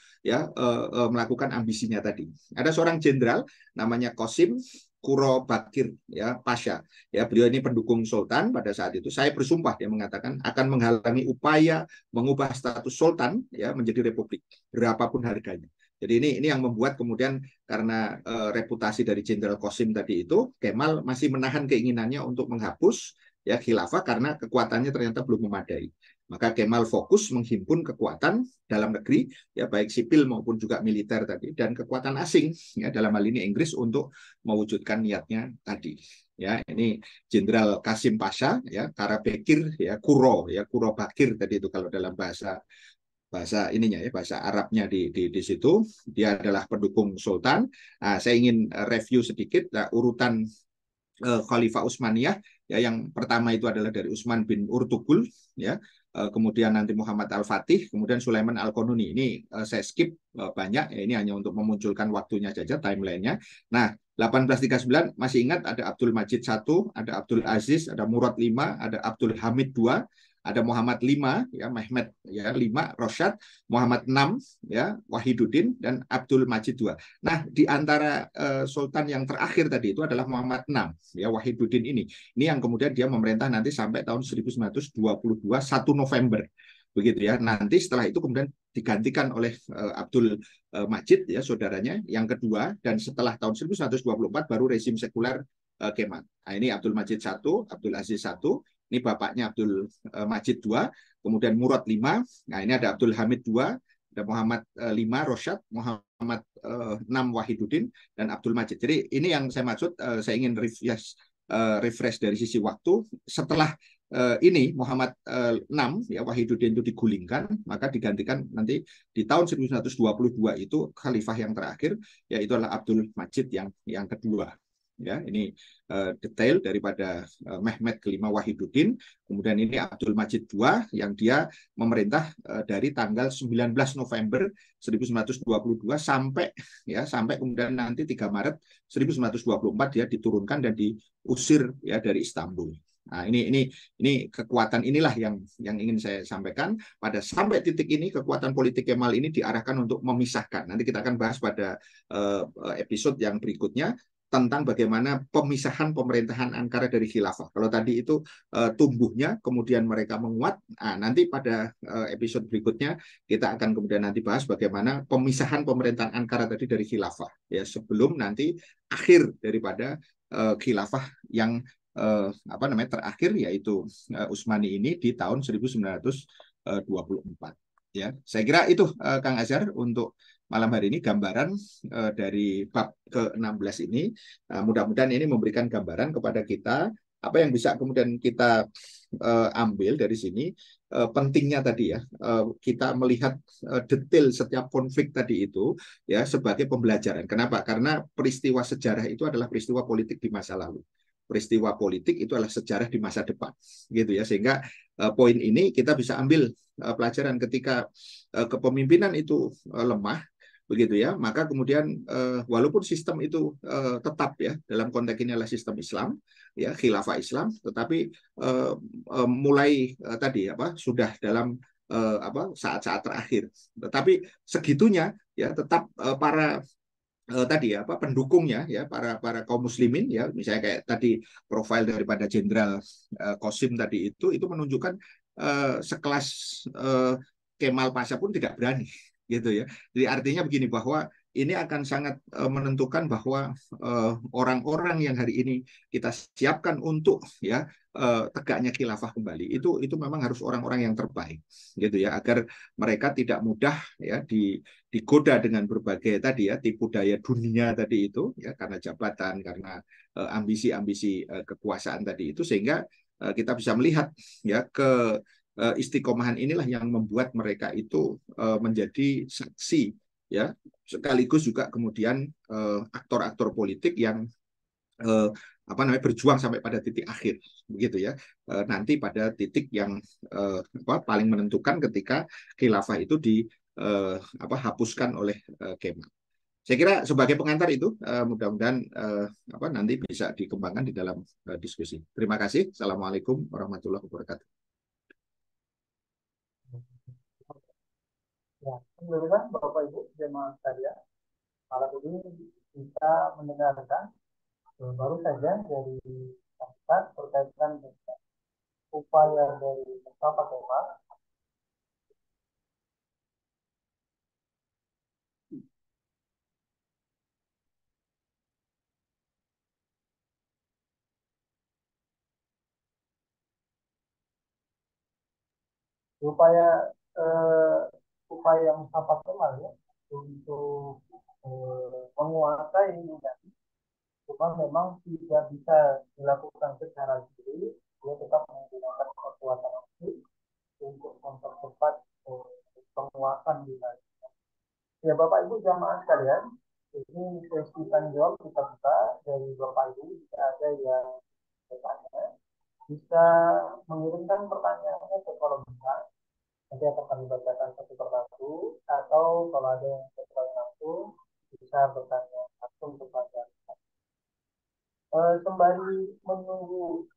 melakukan ambisinya tadi. Ada seorang jenderal namanya Qasim Kuro Bakir ya Pasha ya, beliau ini pendukung sultan pada saat itu. Saya bersumpah, dia mengatakan, akan menghalangi upaya mengubah status sultan ya menjadi republik berapapun harganya. Jadi ini yang membuat kemudian karena reputasi dari Jenderal Qasim tadi itu, Kemal masih menahan keinginannya untuk menghapus ya khilafah karena kekuatannya ternyata belum memadai. Maka Kemal fokus menghimpun kekuatan dalam negeri ya, baik sipil maupun juga militer tadi, dan kekuatan asing ya, dalam hal ini Inggris, untuk mewujudkan niatnya tadi. Ya, ini Jenderal Qasim Pasha ya, Karabekir ya, Kuro Bakir tadi itu kalau dalam bahasa bahasa ininya ya, bahasa Arabnya di situ. Dia adalah pendukung sultan. Nah, saya ingin review sedikit urutan Khalifah Utsmaniyah ya. Yang pertama itu adalah dari Utsman bin Urtugul ya, kemudian nanti Muhammad Al-Fatih, kemudian Sulaiman Al-Qanuni. Ini saya skip banyak ya, ini hanya untuk memunculkan waktunya saja, timelinenya. Nah, 1839 masih ingat ada Abdul Majid I, ada Abdul Aziz, ada Murad V, ada Abdul Hamid II, ada Muhammad V ya, Mehmet ya V, Rosyad, Muhammad VI ya, Wahiduddin, dan Abdul Majid II. Nah, di antara sultan yang terakhir tadi itu adalah Muhammad VI ya, Wahiduddin ini. Ini yang kemudian dia memerintah nanti sampai tahun 1922 1 November. Begitu ya. Nanti setelah itu kemudian digantikan oleh Abdul Majid ya, saudaranya yang kedua, dan setelah tahun 1924 baru rezim sekuler Kemal. Nah, ini Abdul Majid I, Abdul Aziz I, ini bapaknya Abdul Majid II, kemudian Murad V, nah ini ada Abdul Hamid II, ada Muhammad V Rosyad, Muhammad VI Wahiduddin, dan Abdul Majid. Jadi ini yang saya maksud, saya ingin refresh dari sisi waktu. Setelah ini Muhammad VI ya, Wahiduddin itu digulingkan, maka digantikan nanti di tahun 1922 itu khalifah yang terakhir, yaitu adalah Abdul Majid yang kedua. Ya, ini detail daripada Mehmet kelima Wahiduddin. Kemudian ini Abdul Majid II yang dia memerintah dari tanggal 19 November 1922 sampai kemudian nanti 3 Maret 1924 dia diturunkan dan diusir ya dari Istanbul. Nah, ini kekuatan inilah yang ingin saya sampaikan. Pada sampai titik ini kekuatan politik Kemal ini diarahkan untuk memisahkan. Nanti kita akan bahas pada episode yang berikutnya tentang bagaimana pemisahan pemerintahan Ankara dari khilafah. Kalau tadi itu tumbuhnya, kemudian mereka menguat. Nah, nanti pada episode berikutnya kita akan kemudian nanti bahas bagaimana pemisahan pemerintahan Ankara tadi dari khilafah ya, sebelum nanti akhir daripada khilafah yang terakhir, yaitu Utsmani ini di tahun 1924 ya. Saya kira itu Kang Azhar untuk malam hari ini gambaran dari bab ke-16 ini. Mudah-mudahan ini memberikan gambaran kepada kita apa yang bisa kemudian kita ambil dari sini. Pentingnya tadi ya, kita melihat detail setiap konflik tadi itu ya sebagai pembelajaran. Kenapa? Karena peristiwa sejarah itu adalah peristiwa politik di masa lalu. Peristiwa politik itu adalah sejarah di masa depan, gitu ya. Sehingga poin ini kita bisa ambil pelajaran ketika kepemimpinan itu lemah, begitu ya, maka kemudian walaupun sistem itu tetap ya, dalam konteks ini adalah sistem Islam ya, khilafah Islam, tetapi mulai tadi sudah dalam saat-saat terakhir, tetapi segitunya ya tetap para tadi ya pendukungnya ya, para kaum muslimin ya, misalnya kayak tadi profil daripada Jenderal Qasim tadi itu menunjukkan sekelas Kemal Pasha pun tidak berani, gitu ya. Jadi artinya begini, bahwa ini akan sangat menentukan bahwa orang-orang yang hari ini kita siapkan untuk ya tegaknya khilafah kembali itu memang harus orang-orang yang terbaik, gitu ya, agar mereka tidak mudah ya digoda dengan berbagai tadi ya tipu daya dunia tadi itu ya, karena jabatan, karena ambisi-ambisi kekuasaan tadi itu, sehingga kita bisa melihat ya istiqomahan inilah yang membuat mereka itu menjadi saksi ya, sekaligus juga kemudian aktor-aktor politik yang berjuang sampai pada titik akhir, begitu ya, nanti pada titik yang paling menentukan ketika khilafah itu dihapuskan oleh Kemal. Saya kira sebagai pengantar itu mudah-mudahan nanti bisa dikembangkan di dalam diskusi. Terima kasih. Assalamualaikum warahmatullahi wabarakatuh. Ya, alhamdulillah Bapak Ibu jemaah sekalian, malam ini kita mendengarkan baru saja dari Ustaz berkaitan dengan upaya dari Mustafa Kemal upaya eh, upaya Mustafa Kemal ya untuk menguasai Yunani, cuma memang tidak bisa dilakukan secara sendiri, dia tetap menggunakan kekuatan asing untuk mempercepat penguasaan Yunani. Ya Bapak Ibu jamaah sekalian, ini sesi tanya jawab kita buka dari Bapak Ibu, jika ada yang bertanya, bisa mengirimkan pertanyaannya ke kolom chat. Nanti akan kami bacakan satu persatu, atau kalau ada yang bertanya langsung, bisa bertanya langsung kepada sembari menunggu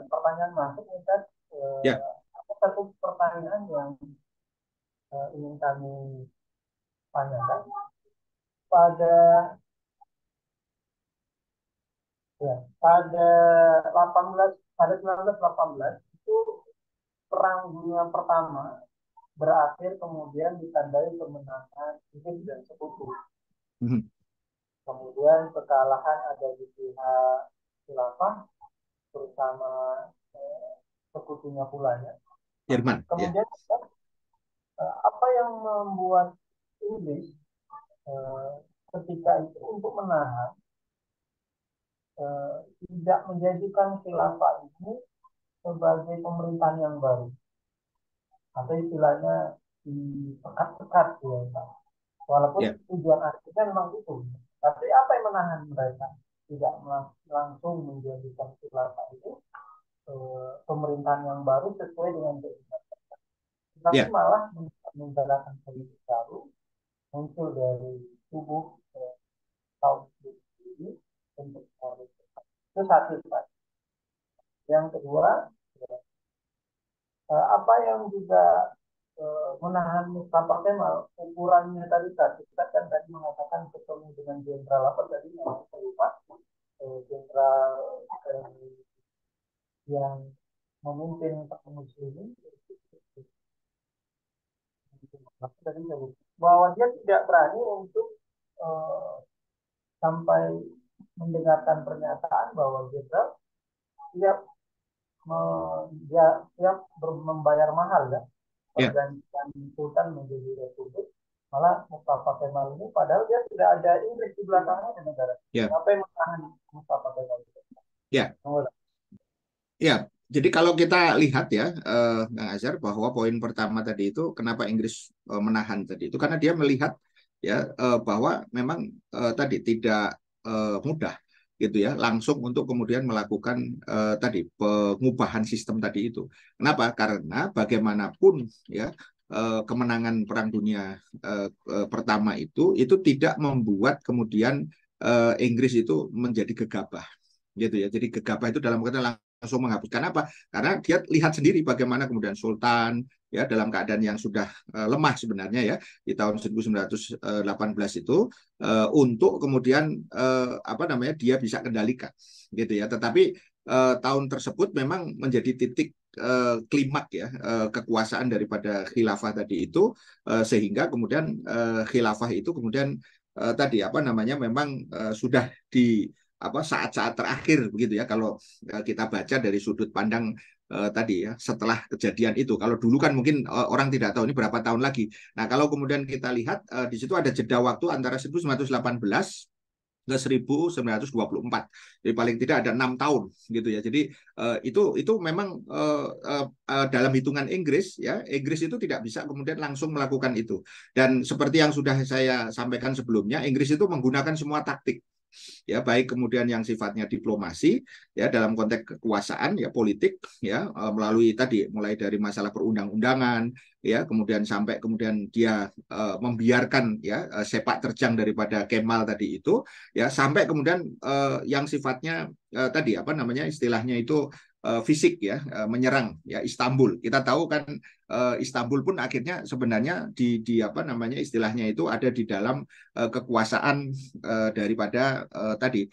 pertanyaan masuk, Ustaz, Ya, ada satu pertanyaan yang ingin kami tanyakan pada ya, pada 18 pada 1918 itu Perang Dunia Pertama berakhir kemudian ditandai kemenangan Inggris dan Sekutu. Mhm. Kemudian kekalahan ada di pihak khilafah bersama sekutunya pula ya. Jerman, ya. Kemudian apa yang membuat Inggris eh, ketika itu untuk menahan tidak menjadikan khilafah ini sebagai pemerintahan yang baru atau istilahnya dipekat-pekat ya Pak. Walaupun Ya, tujuan akhirnya memang itu, tapi apa yang menahan mereka tidak langsung menjadikan khilafah itu pemerintahan yang baru sesuai dengan keinginan, tapi ya, malah menggalakkan politik baru muncul dari tubuh kaum ini untuk politik. Itu satu Pak. Yang kedua, apa yang juga menahan Mustafa Kemal ukurannya tadi kita kan tadi mengatakan ketemu dengan jenderal apa tadi yang saya lupa, jenderal yang memimpin kaum muslimin tadi bahwa dia tidak berani untuk eh, sampai mendengarkan pernyataan bahwa jenderal siap dia siap membayar mahal ya ya, pergantian sultan menjadi republik. Malah Mustafa Kemal ini padahal dia tidak ada Inggris di belakangnya di negara. ya, Apa yang menahan Mustafa Kemal itu? ya. Ya, jadi kalau kita lihat ya, Kang Azhar, bahwa poin pertama tadi itu kenapa Inggris menahan tadi itu karena dia melihat ya bahwa memang tadi tidak mudah gitu ya langsung untuk kemudian melakukan tadi pengubahan sistem tadi itu. Kenapa? Karena bagaimanapun ya kemenangan Perang Dunia pertama itu tidak membuat kemudian Inggris itu menjadi gegabah gitu ya. Jadi gegabah itu dalam kata langsung menghapuskan apa? Karena dia lihat sendiri bagaimana kemudian Sultan ya dalam keadaan yang sudah lemah sebenarnya ya di tahun 1918 itu untuk kemudian apa namanya dia bisa kendalikan gitu ya. Tetapi tahun tersebut memang menjadi titik klimak ya kekuasaan daripada khilafah tadi itu sehingga kemudian khilafah itu kemudian tadi apa namanya memang sudah di apa saat-saat terakhir begitu ya kalau kita baca dari sudut pandang tadi ya setelah kejadian itu. Kalau dulu kan mungkin orang tidak tahu ini berapa tahun lagi. Nah, kalau kemudian kita lihat di situ ada jeda waktu antara 1918 ke 1924. Jadi paling tidak ada 6 tahun gitu ya. Jadi itu memang dalam hitungan Inggris ya, Inggris itu tidak bisa kemudian langsung melakukan itu. Dan seperti yang sudah saya sampaikan sebelumnya, Inggris itu menggunakan semua taktik ya, baik kemudian yang sifatnya diplomasi ya dalam konteks kekuasaan ya politik ya, melalui tadi mulai dari masalah perundang-undangan ya, kemudian sampai kemudian dia membiarkan ya sepak terjang daripada Kemal tadi itu ya, sampai kemudian yang sifatnya tadi apa namanya istilahnya itu fisik ya, menyerang ya Istanbul. Kita tahu kan Istanbul pun akhirnya sebenarnya di apa namanya istilahnya itu ada di dalam kekuasaan daripada tadi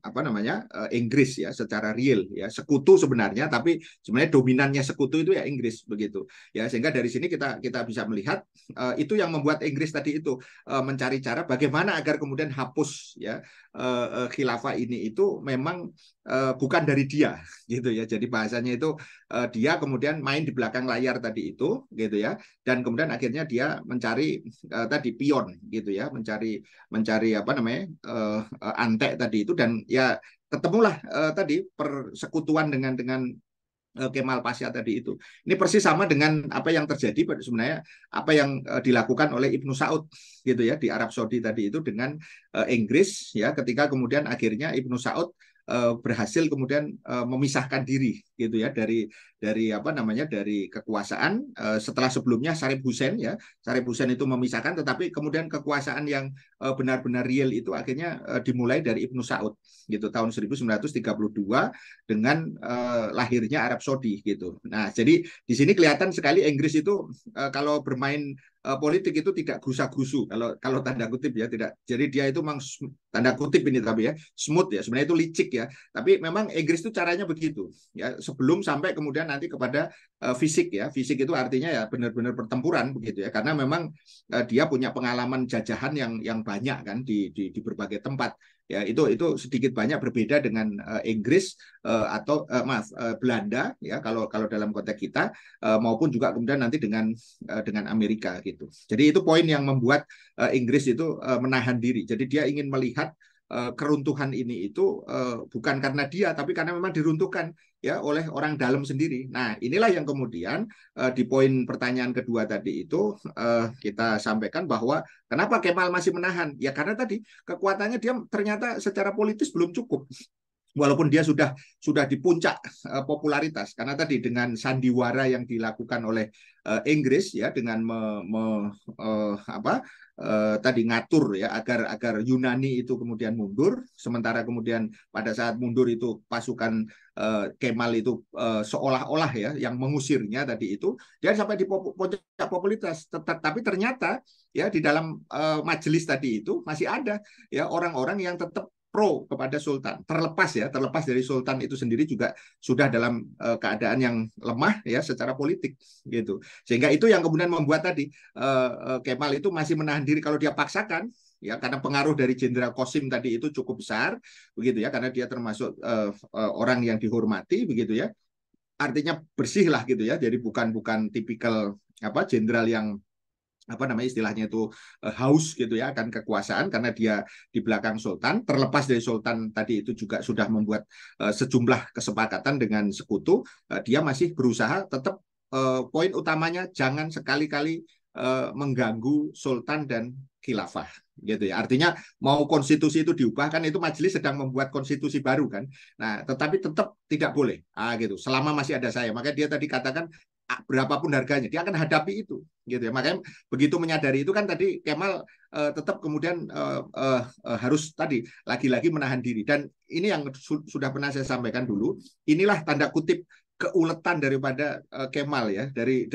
apa namanya Inggris ya, secara real ya, sekutu sebenarnya, tapi sebenarnya dominannya sekutu itu ya Inggris begitu ya, sehingga dari sini kita bisa melihat itu yang membuat Inggris tadi itu mencari cara bagaimana agar kemudian hapus ya khilafah ini itu memang bukan dari dia gitu ya, jadi bahasanya itu dia kemudian main di belakang layar tadi itu gitu ya, dan kemudian akhirnya dia mencari tadi pion gitu ya, mencari apa namanya antek tadi itu, dan ya ketemulah tadi persekutuan dengan Kemal Pasha tadi itu. Ini persis sama dengan apa yang terjadi sebenarnya, apa yang dilakukan oleh Ibnu Saud gitu ya di Arab Saudi tadi itu dengan Inggris ya, ketika kemudian akhirnya Ibnu Saud berhasil kemudian memisahkan diri gitu ya dari apa namanya dari kekuasaan, setelah sebelumnya Syarif Hussein ya, Syarif Hussein itu memisahkan, tetapi kemudian kekuasaan yang benar-benar real itu akhirnya dimulai dari Ibnu Saud gitu tahun 1932 dengan lahirnya Arab Saudi gitu. Nah, jadi di sini kelihatan sekali Inggris itu kalau bermain politik itu tidak gusa-gusu, kalau tanda kutip ya, tidak. Jadi dia itu memang tanda kutip ini tapi ya smooth ya, sebenarnya itu licik ya. Tapi memang Inggris itu caranya begitu ya, sebelum sampai kemudian nanti kepada fisik ya. Fisik itu artinya ya benar-benar pertempuran begitu ya, karena memang dia punya pengalaman jajahan yang banyak kan di berbagai tempat ya, itu sedikit banyak berbeda dengan Inggris atau maaf Belanda ya, kalau dalam konteks kita maupun juga kemudian nanti dengan Amerika gitu. Jadi itu poin yang membuat Inggris itu menahan diri. Jadi dia ingin melihat keruntuhan ini itu bukan karena dia, tapi karena memang diruntuhkan ya oleh orang dalam sendiri. Nah, inilah yang kemudian di poin pertanyaan kedua tadi itu kita sampaikan bahwa kenapa Kemal masih menahan? Ya karena tadi kekuatannya dia ternyata secara politis belum cukup. Walaupun dia sudah di puncak popularitas, karena tadi dengan sandiwara yang dilakukan oleh Inggris ya, dengan apa tadi ngatur ya agar Yunani itu kemudian mundur, sementara kemudian pada saat mundur itu pasukan Kemal itu seolah-olah ya yang mengusirnya tadi itu, dia sampai di puncak popularitas, tapi ternyata ya di dalam majelis tadi itu masih ada ya orang-orang yang tetap pro kepada Sultan, terlepas dari Sultan itu sendiri juga sudah dalam keadaan yang lemah ya secara politik gitu, sehingga itu yang kemudian membuat tadi Kemal itu masih menahan diri. Kalau dia paksakan ya, karena pengaruh dari Jenderal Qasim tadi itu cukup besar begitu ya, karena dia termasuk orang yang dihormati begitu ya, artinya bersih lah gitu ya, jadi bukan tipikal apa jenderal yang apa namanya istilahnya itu haus gitu ya akan kekuasaan, karena dia di belakang Sultan, terlepas dari Sultan tadi itu juga sudah membuat sejumlah kesepakatan dengan sekutu, dia masih berusaha tetap poin utamanya jangan sekali-kali mengganggu Sultan dan khilafah gitu ya, artinya mau konstitusi itu diubah kan, itu majelis sedang membuat konstitusi baru kan, nah tetapi tetap tidak boleh gitu selama masih ada saya, maka dia tadi katakan berapapun harganya dia akan hadapi itu gitu ya, makanya begitu menyadari itu kan tadi Kemal tetap kemudian harus tadi lagi-lagi menahan diri, dan ini yang sudah pernah saya sampaikan dulu, inilah tanda kutip keuletan daripada Kemal ya, dari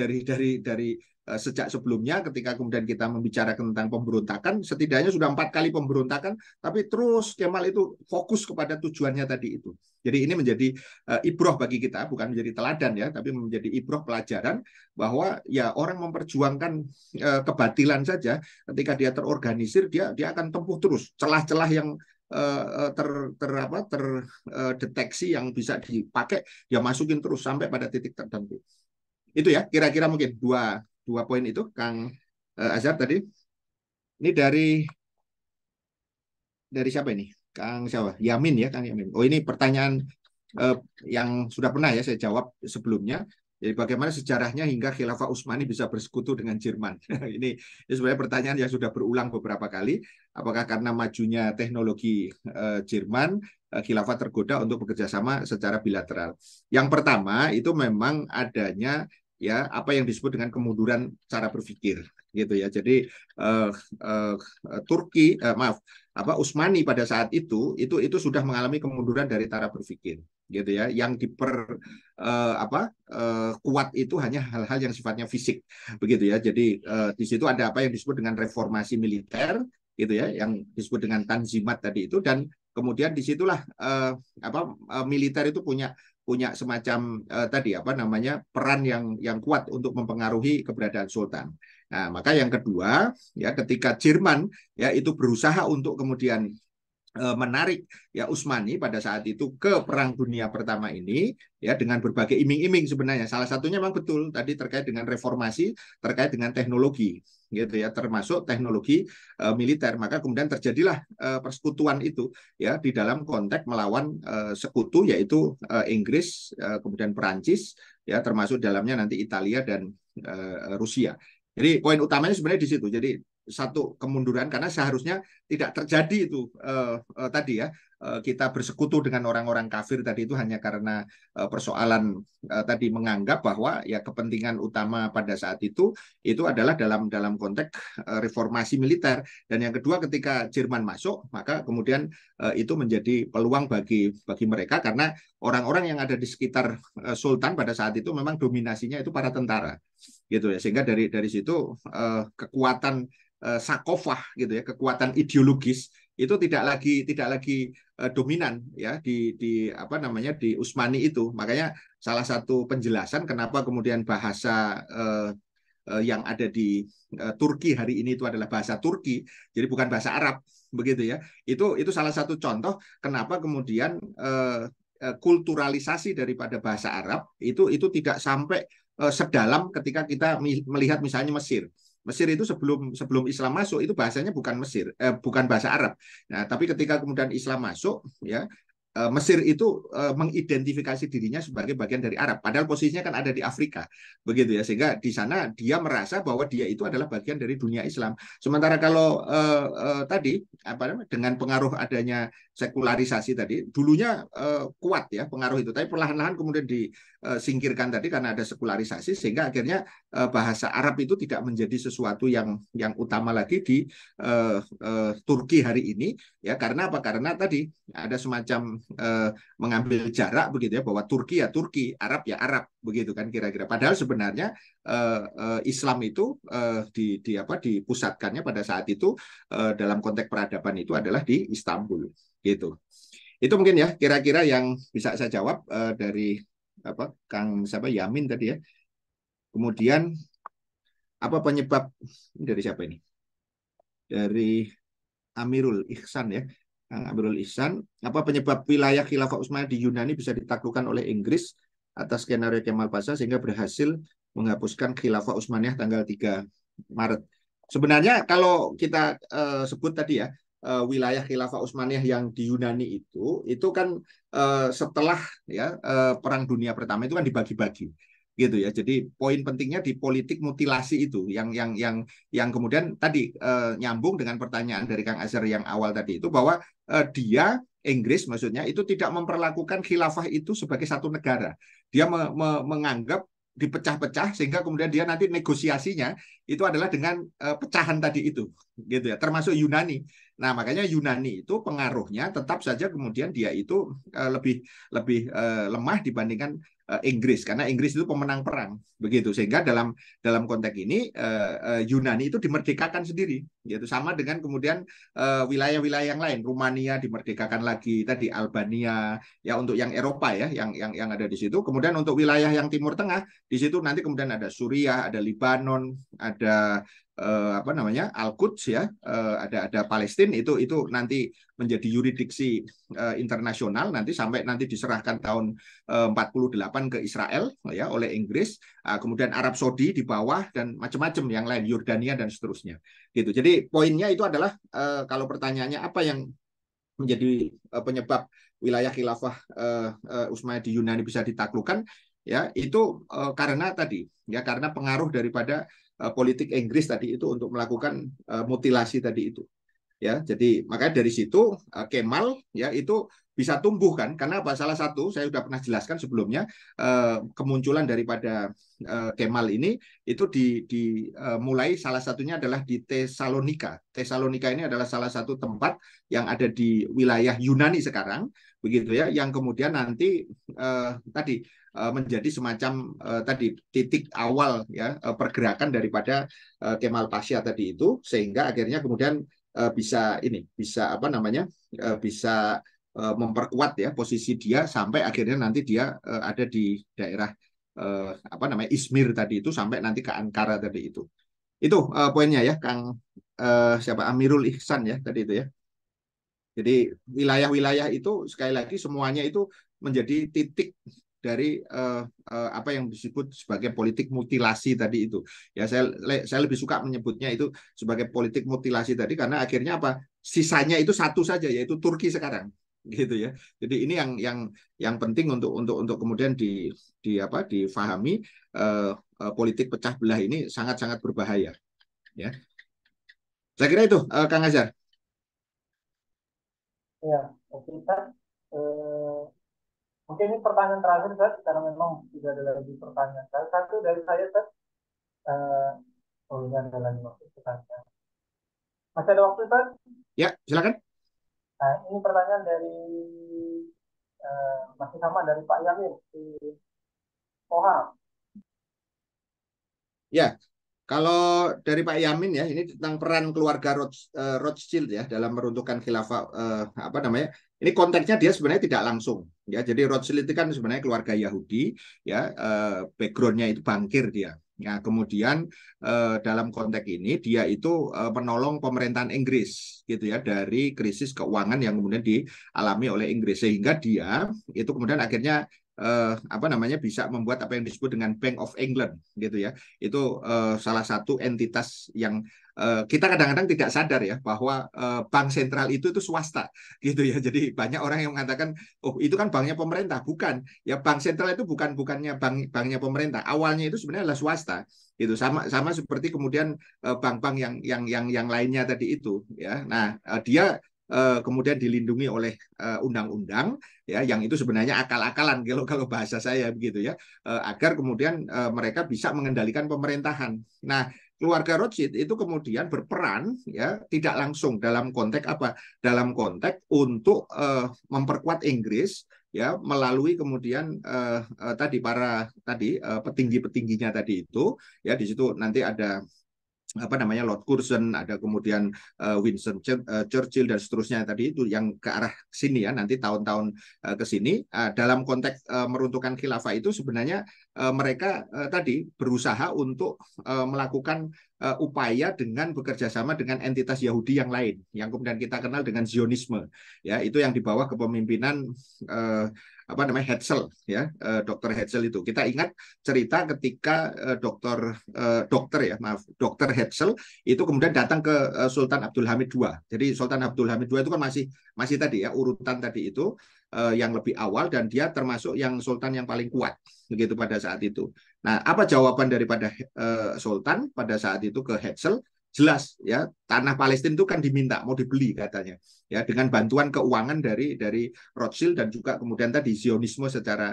sejak sebelumnya ketika kemudian kita membicarakan tentang pemberontakan, setidaknya sudah 4 kali pemberontakan, tapi terus Kemal itu fokus kepada tujuannya tadi itu. Jadi ini menjadi ibroh bagi kita, bukan menjadi teladan ya, tapi menjadi ibroh pelajaran bahwa ya orang memperjuangkan kebatilan saja, ketika dia terorganisir dia akan tempuh terus celah-celah yang terdeteksi yang bisa dipakai, dia masukin terus sampai pada titik tertentu. Itu ya kira-kira mungkin dua poin itu Kang Azhar tadi. Ini dari siapa ini? Kang siapa? Yamin ya, Kang Yamin. Oh, ini pertanyaan yang sudah pernah ya saya jawab sebelumnya. Jadi bagaimana sejarahnya hingga Khilafah Utsmani bisa bersekutu dengan Jerman? Ini sebenarnya pertanyaan yang sudah berulang beberapa kali. Apakah karena majunya teknologi Jerman, Khilafah tergoda untuk bekerja sama secara bilateral? Yang pertama itu memang adanya ya apa yang disebut dengan kemunduran cara berpikir, gitu ya. Jadi Turki, maaf, Utsmani pada saat itu sudah mengalami kemunduran dari cara berpikir, gitu ya. Yang kuat itu hanya hal-hal yang sifatnya fisik, begitu ya. Jadi di situ ada apa yang disebut dengan reformasi militer, gitu ya, yang disebut dengan Tanzimat tadi itu, dan kemudian disitulah militer itu punya semacam tadi apa namanya peran yang kuat untuk mempengaruhi keberadaan sultan. Nah, maka yang kedua ya ketika Jerman ya itu berusaha untuk kemudian menarik ya Utsmani pada saat itu ke Perang Dunia Pertama ini ya dengan berbagai iming-iming sebenarnya. Salah satunya memang betul tadi terkait dengan reformasi, terkait dengan teknologi gitu ya, termasuk teknologi militer. Maka kemudian terjadilah persekutuan itu ya di dalam konteks melawan sekutu yaitu Inggris, kemudian Perancis ya, termasuk dalamnya nanti Italia dan Rusia. Jadi poin utamanya sebenarnya di situ. Jadi satu kemunduran karena seharusnya tidak terjadi itu tadi ya kita bersekutu dengan orang-orang kafir tadi itu hanya karena persoalan tadi menganggap bahwa ya kepentingan utama pada saat itu adalah dalam konteks reformasi militer, dan yang kedua ketika Jerman masuk maka kemudian itu menjadi peluang bagi mereka karena orang-orang yang ada di sekitar Sultan pada saat itu memang dominasinya itu para tentara gitu ya, sehingga dari situ kekuatan sakofah gitu ya, kekuatan ideologis itu tidak lagi dominan ya di apa namanya di Utsmani itu. Makanya salah satu penjelasan kenapa kemudian bahasa yang ada di Turki hari ini itu adalah bahasa Turki, jadi bukan bahasa Arab begitu ya. Itu salah satu contoh kenapa kemudian kulturalisasi daripada bahasa Arab itu tidak sampai sedalam ketika kita melihat misalnya Mesir. Mesir itu sebelum Islam masuk itu bahasanya bukan bahasa Arab. Nah, tapi ketika kemudian Islam masuk, ya Mesir itu mengidentifikasi dirinya sebagai bagian dari Arab, padahal posisinya kan ada di Afrika, begitu ya, sehingga di sana dia merasa bahwa dia itu adalah bagian dari dunia Islam. Sementara kalau tadi apa namanya dengan pengaruh adanya sekularisasi tadi, dulunya kuat ya pengaruh itu, tapi perlahan-lahan kemudian disingkirkan tadi karena ada sekularisasi, sehingga akhirnya bahasa Arab itu tidak menjadi sesuatu yang utama lagi di Turki hari ini, ya karena apa? Karena tadi ada semacam mengambil jarak begitu ya, bahwa Turki ya Turki, Arab ya Arab begitu kan kira-kira. Padahal sebenarnya Islam itu dipusatkannya pada saat itu dalam konteks peradaban itu adalah di Istanbul gitu. Itu mungkin ya kira-kira yang bisa saya jawab dari Kang Yamin tadi ya. Kemudian apa penyebab dari siapa ini? Dari Amirul Ihsan ya. Amirul Ihsan, apa penyebab wilayah Khilafah Utsmaniyah di Yunani bisa ditaklukkan oleh Inggris atas skenario Kemal Pasha sehingga berhasil menghapuskan Khilafah Utsmaniyah tanggal 3 Maret. Sebenarnya kalau kita sebut tadi ya, wilayah Khilafah Utsmaniyah yang di Yunani itu kan setelah ya Perang Dunia Pertama itu kan dibagi-bagi gitu ya. Jadi poin pentingnya di politik mutilasi itu yang kemudian tadi nyambung dengan pertanyaan dari Kang Azhar yang awal tadi itu, bahwa dia Inggris maksudnya itu tidak memperlakukan khilafah itu sebagai satu negara. Dia menganggap dipecah-pecah sehingga kemudian dia nanti negosiasinya itu adalah dengan pecahan tadi itu gitu ya, termasuk Yunani. Nah, makanya Yunani itu pengaruhnya tetap saja kemudian dia itu lebih lemah dibandingkan Inggris, karena Inggris itu pemenang perang begitu, sehingga dalam konteks ini Yunani itu dimerdekakan sendiri yaitu sama dengan kemudian wilayah-wilayah yang lain. Rumania dimerdekakan lagi, tadi Albania ya untuk yang Eropa ya yang ada di situ. Kemudian untuk wilayah yang Timur Tengah di situ nanti kemudian ada Suriah, ada Libanon, ada apa namanya Al-Quds ya, ada Palestina, itu nanti menjadi yurisdiksi internasional nanti sampai nanti diserahkan tahun 48 ke Israel ya oleh Inggris, kemudian Arab Saudi di bawah dan macam-macam yang lain, Yordania dan seterusnya gitu. Jadi poinnya itu adalah kalau pertanyaannya apa yang menjadi penyebab wilayah khilafah Utsmaniyah di Yunani bisa ditaklukkan, ya itu karena tadi ya karena pengaruh daripada politik Inggris tadi itu untuk melakukan mutilasi tadi itu. Ya, jadi makanya dari situ Kemal ya itu bisa tumbuh kan karena apa? Salah satu saya sudah pernah jelaskan sebelumnya kemunculan daripada Kemal ini itu mulai salah satunya adalah di Tesalonika. Tesalonika ini adalah salah satu tempat yang ada di wilayah Yunani sekarang, begitu ya, yang kemudian nanti tadi menjadi semacam tadi titik awal ya pergerakan daripada Kemal Pasha tadi itu sehingga akhirnya kemudian bisa apa namanya bisa memperkuat ya posisi dia sampai akhirnya nanti dia ada di daerah apa namanya Izmir tadi itu sampai nanti ke Ankara tadi itu poinnya ya Kang siapa Amirul Ihsan ya tadi itu ya. Jadi wilayah-wilayah itu sekali lagi semuanya itu menjadi titik dari apa yang disebut sebagai politik mutilasi tadi itu. Ya saya lebih suka menyebutnya itu sebagai politik mutilasi tadi karena akhirnya apa? Sisanya itu satu saja yaitu Turki sekarang gitu ya. Jadi ini yang penting untuk kemudian difahami politik pecah belah ini sangat-sangat berbahaya ya. Saya kira itu Kang Azhar. Ya, kita eh, mungkin ini pertanyaan terakhir, Seth, karena memang tidak ada lagi pertanyaan. Satu dari saya, Seth. Eh, oh, ini ada lagi waktu pertanyaan. Masih ada waktu, Seth? Ya, silakan. Nah, ini pertanyaan dari masih sama dari Pak Yamin di Pohang. Ya, kalau dari Pak Yamin ya, ini tentang peran keluarga Rothschild ya dalam meruntuhkan khilafah apa namanya? Ini konteksnya dia sebenarnya tidak langsung ya. Jadi Rothschild itu kan sebenarnya keluarga Yahudi ya, backgroundnya itu bankir dia. Nah, kemudian dalam konteks ini dia itu menolong pemerintahan Inggris gitu ya dari krisis keuangan yang kemudian dialami oleh Inggris sehingga dia itu kemudian akhirnya apa namanya bisa membuat apa yang disebut dengan Bank of England gitu ya itu salah satu entitas yang kita kadang-kadang tidak sadar ya bahwa bank sentral itu swasta gitu ya. Jadi banyak orang yang mengatakan, oh itu kan banknya pemerintah, bukan ya bank sentral itu bukannya banknya pemerintah. Awalnya itu sebenarnya adalah swasta gitu sama seperti kemudian bank-bank yang lainnya tadi itu ya. Nah dia kemudian dilindungi oleh undang-undang ya yang itu sebenarnya akal-akalan kalau bahasa saya begitu ya agar kemudian mereka bisa mengendalikan pemerintahan. Nah, keluarga Rothschild itu kemudian berperan ya tidak langsung dalam konteks apa? Dalam konteks untuk memperkuat Inggris ya melalui kemudian petinggi-petingginya tadi itu ya di situ nanti ada apa namanya Lord Curzon, ada kemudian Winston Churchill dan seterusnya tadi itu yang ke arah sini ya nanti tahun-tahun ke sini dalam konteks meruntuhkan khilafah itu sebenarnya mereka tadi berusaha untuk melakukan upaya dengan bekerja sama dengan entitas Yahudi yang lain yang kemudian kita kenal dengan Zionisme ya itu yang di bawah kepemimpinan apa namanya Hetzel ya Dr. Hetzel itu kita ingat cerita ketika dokter Hetzel itu kemudian datang ke Sultan Abdul Hamid II. Jadi Sultan Abdul Hamid II itu kan masih tadi ya urutan tadi itu yang lebih awal dan dia termasuk yang sultan yang paling kuat begitu pada saat itu. Nah, apa jawaban daripada sultan pada saat itu ke Hetzel? Jelas ya, tanah Palestina itu kan diminta mau dibeli katanya. Ya, dengan bantuan keuangan dari Rothschild dan juga kemudian tadi Zionisme secara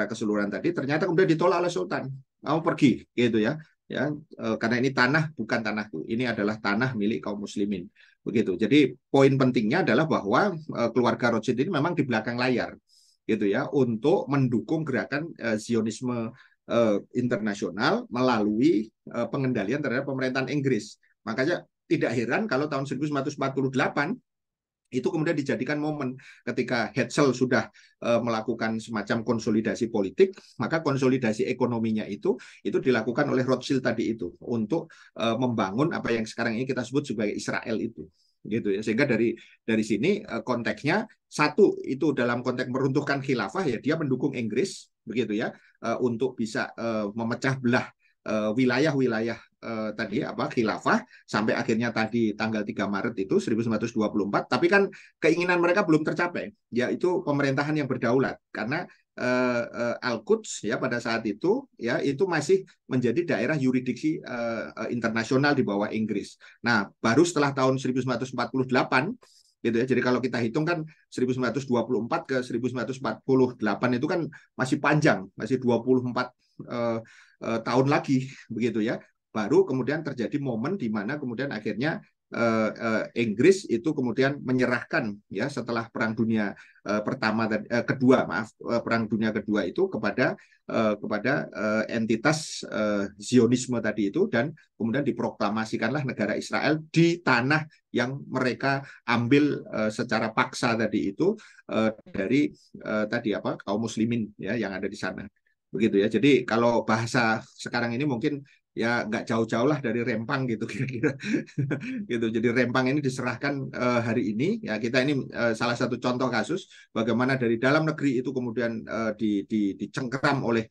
keseluruhan tadi ternyata kemudian ditolak oleh sultan. Mau pergi gitu ya. Ya, karena ini tanah bukan tanahku. Ini adalah tanah milik kaum muslimin. Begitu. Jadi poin pentingnya adalah bahwa keluarga Rothschild ini memang di belakang layar gitu ya untuk mendukung gerakan Zionisme internasional melalui pengendalian terhadap pemerintahan Inggris. Makanya tidak heran kalau tahun 1948 itu kemudian dijadikan momen ketika Hetzel sudah melakukan semacam konsolidasi politik, maka konsolidasi ekonominya itu dilakukan oleh Rothschild tadi itu untuk membangun apa yang sekarang ini kita sebut sebagai Israel itu gitu ya sehingga dari sini konteksnya satu itu dalam konteks meruntuhkan khilafah ya dia mendukung Inggris begitu ya untuk bisa memecah belah wilayah-wilayah tadi apa khilafah sampai akhirnya tadi tanggal 3 Maret itu 1924 tapi kan keinginan mereka belum tercapai yaitu pemerintahan yang berdaulat karena Al-Quds ya pada saat itu ya itu masih menjadi daerah yurisdiksi internasional di bawah Inggris. Nah, baru setelah tahun 1948 gitu ya. Jadi kalau kita hitung kan 1924 ke 1948 itu kan masih panjang, masih 24 tahun lagi begitu ya. Baru kemudian terjadi momen di mana kemudian akhirnya Inggris itu kemudian menyerahkan ya setelah Perang Dunia kedua Perang Dunia Kedua itu kepada entitas Zionisme tadi itu dan kemudian diproklamasikanlah negara Israel di tanah yang mereka ambil secara paksa tadi itu dari tadi apa kaum muslimin ya yang ada di sana begitu ya. Jadi kalau bahasa sekarang ini mungkin ya nggak jauh-jauh lah dari Rempang gitu kira-kira gitu. Jadi Rempang ini diserahkan hari ini ya kita ini salah satu contoh kasus bagaimana dari dalam negeri itu kemudian dicengkeram oleh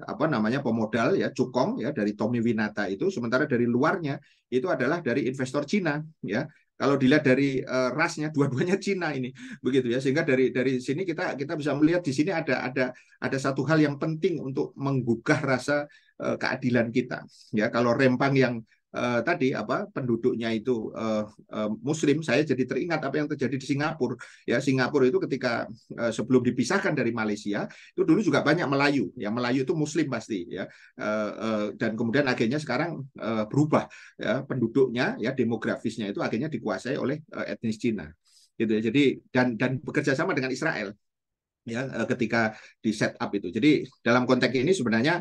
apa namanya pemodal ya cukong ya dari Tommy Winata itu sementara dari luarnya itu adalah dari investor Cina ya. Kalau dilihat dari rasnya dua-duanya Cina ini begitu ya sehingga dari sini kita bisa melihat di sini ada satu hal yang penting untuk menggugah rasa keadilan kita ya kalau Rempang yang tadi apa penduduknya itu Muslim, saya jadi teringat apa yang terjadi di Singapura. Ya Singapura itu ketika sebelum dipisahkan dari Malaysia itu dulu juga banyak Melayu. Ya Melayu itu Muslim pasti ya. Dan kemudian akhirnya sekarang berubah ya penduduknya ya demografisnya itu akhirnya dikuasai oleh etnis Cina. Gitu ya. Jadi dan bekerja sama dengan Israel ya ketika di setup itu. Jadi dalam konteks ini sebenarnya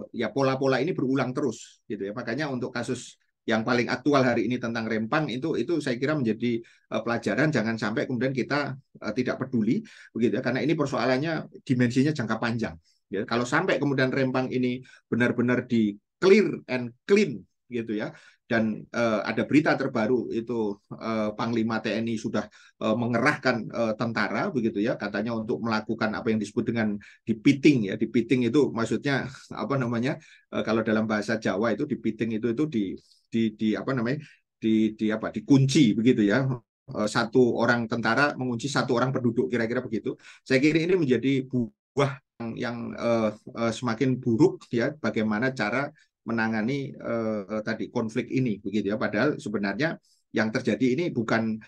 ya pola-pola ini berulang terus gitu ya. Makanya untuk kasus yang paling aktual hari ini tentang Rempang itu saya kira menjadi pelajaran jangan sampai kemudian kita tidak peduli begitu ya karena ini persoalannya dimensinya jangka panjang. Ya, kalau sampai kemudian Rempang ini benar-benar di clear and clean gitu ya dan ada berita terbaru itu Panglima TNI sudah mengerahkan tentara begitu ya katanya untuk melakukan apa yang disebut dengan dipiting ya dipiting itu maksudnya apa namanya kalau dalam bahasa Jawa itu dipiting itu di apa namanya di apa dikunci begitu ya satu orang tentara mengunci satu orang penduduk kira-kira begitu saya kira ini menjadi buah yang semakin buruk ya bagaimana cara menangani tadi konflik ini begitu ya padahal sebenarnya yang terjadi ini bukan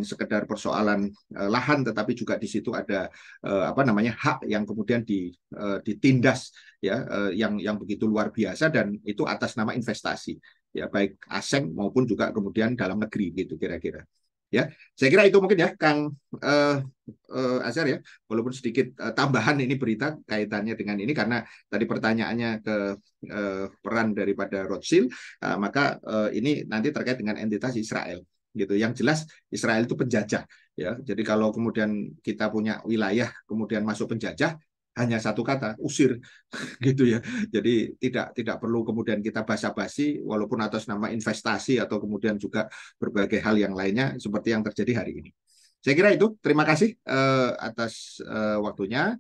sekedar persoalan lahan tetapi juga di situ ada apa namanya hak yang kemudian ditindas ya yang begitu luar biasa dan itu atas nama investasi ya baik asing maupun juga kemudian dalam negeri gitu kira-kira ya saya kira itu mungkin ya Kang uh, Azhar ya walaupun sedikit tambahan ini berita kaitannya dengan ini karena tadi pertanyaannya ke peran daripada Rothschild maka ini nanti terkait dengan entitas Israel gitu yang jelas Israel itu penjajah ya jadi kalau kemudian kita punya wilayah kemudian masuk penjajah hanya satu kata usir gitu ya. Jadi tidak perlu kemudian kita basa-basi walaupun atas nama investasi atau kemudian juga berbagai hal yang lainnya seperti yang terjadi hari ini. Saya kira itu. Terima kasih atas waktunya.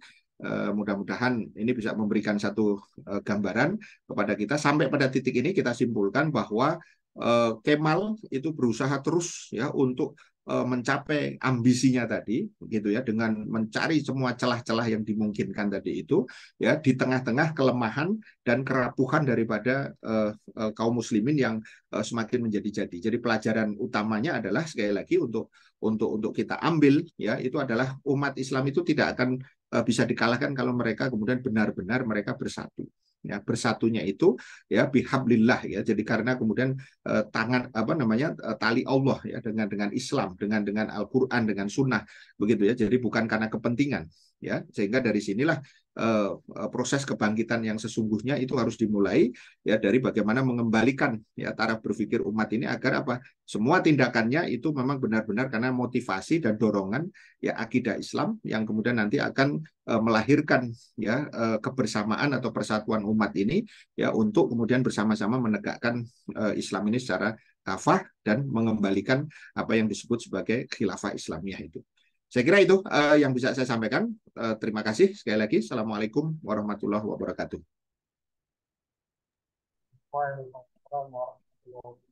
Mudah-mudahan ini bisa memberikan satu gambaran kepada kita. Sampai pada titik ini kita simpulkan bahwa Kemal itu berusaha terus ya untuk mencapai ambisinya tadi gitu ya dengan mencari semua celah-celah yang dimungkinkan tadi itu ya di tengah-tengah kelemahan dan kerapuhan daripada kaum muslimin yang semakin menjadi-jadi. Jadi pelajaran utamanya adalah sekali lagi untuk kita ambil ya itu adalah umat Islam itu tidak akan bisa dikalahkan kalau mereka kemudian benar-benar mereka bersatu. Ya, bersatunya itu ya bihablillah ya. Jadi karena kemudian tangan apa namanya tali Allah ya dengan Islam, dengan Al-Qur'an, dengan sunnah begitu ya. Jadi bukan karena kepentingan ya. Sehingga dari sinilah proses kebangkitan yang sesungguhnya itu harus dimulai ya dari bagaimana mengembalikan ya taraf berpikir umat ini agar apa semua tindakannya itu memang benar-benar karena motivasi dan dorongan ya akidah Islam yang kemudian nanti akan melahirkan ya kebersamaan atau persatuan umat ini ya untuk kemudian bersama-sama menegakkan Islam ini secara kafah dan mengembalikan apa yang disebut sebagai khilafah Islamiyah itu. Saya kira itu yang bisa saya sampaikan. Terima kasih sekali lagi. Assalamualaikum warahmatullahi wabarakatuh. Waalaikumsalam warahmatullahi wabarakatuh.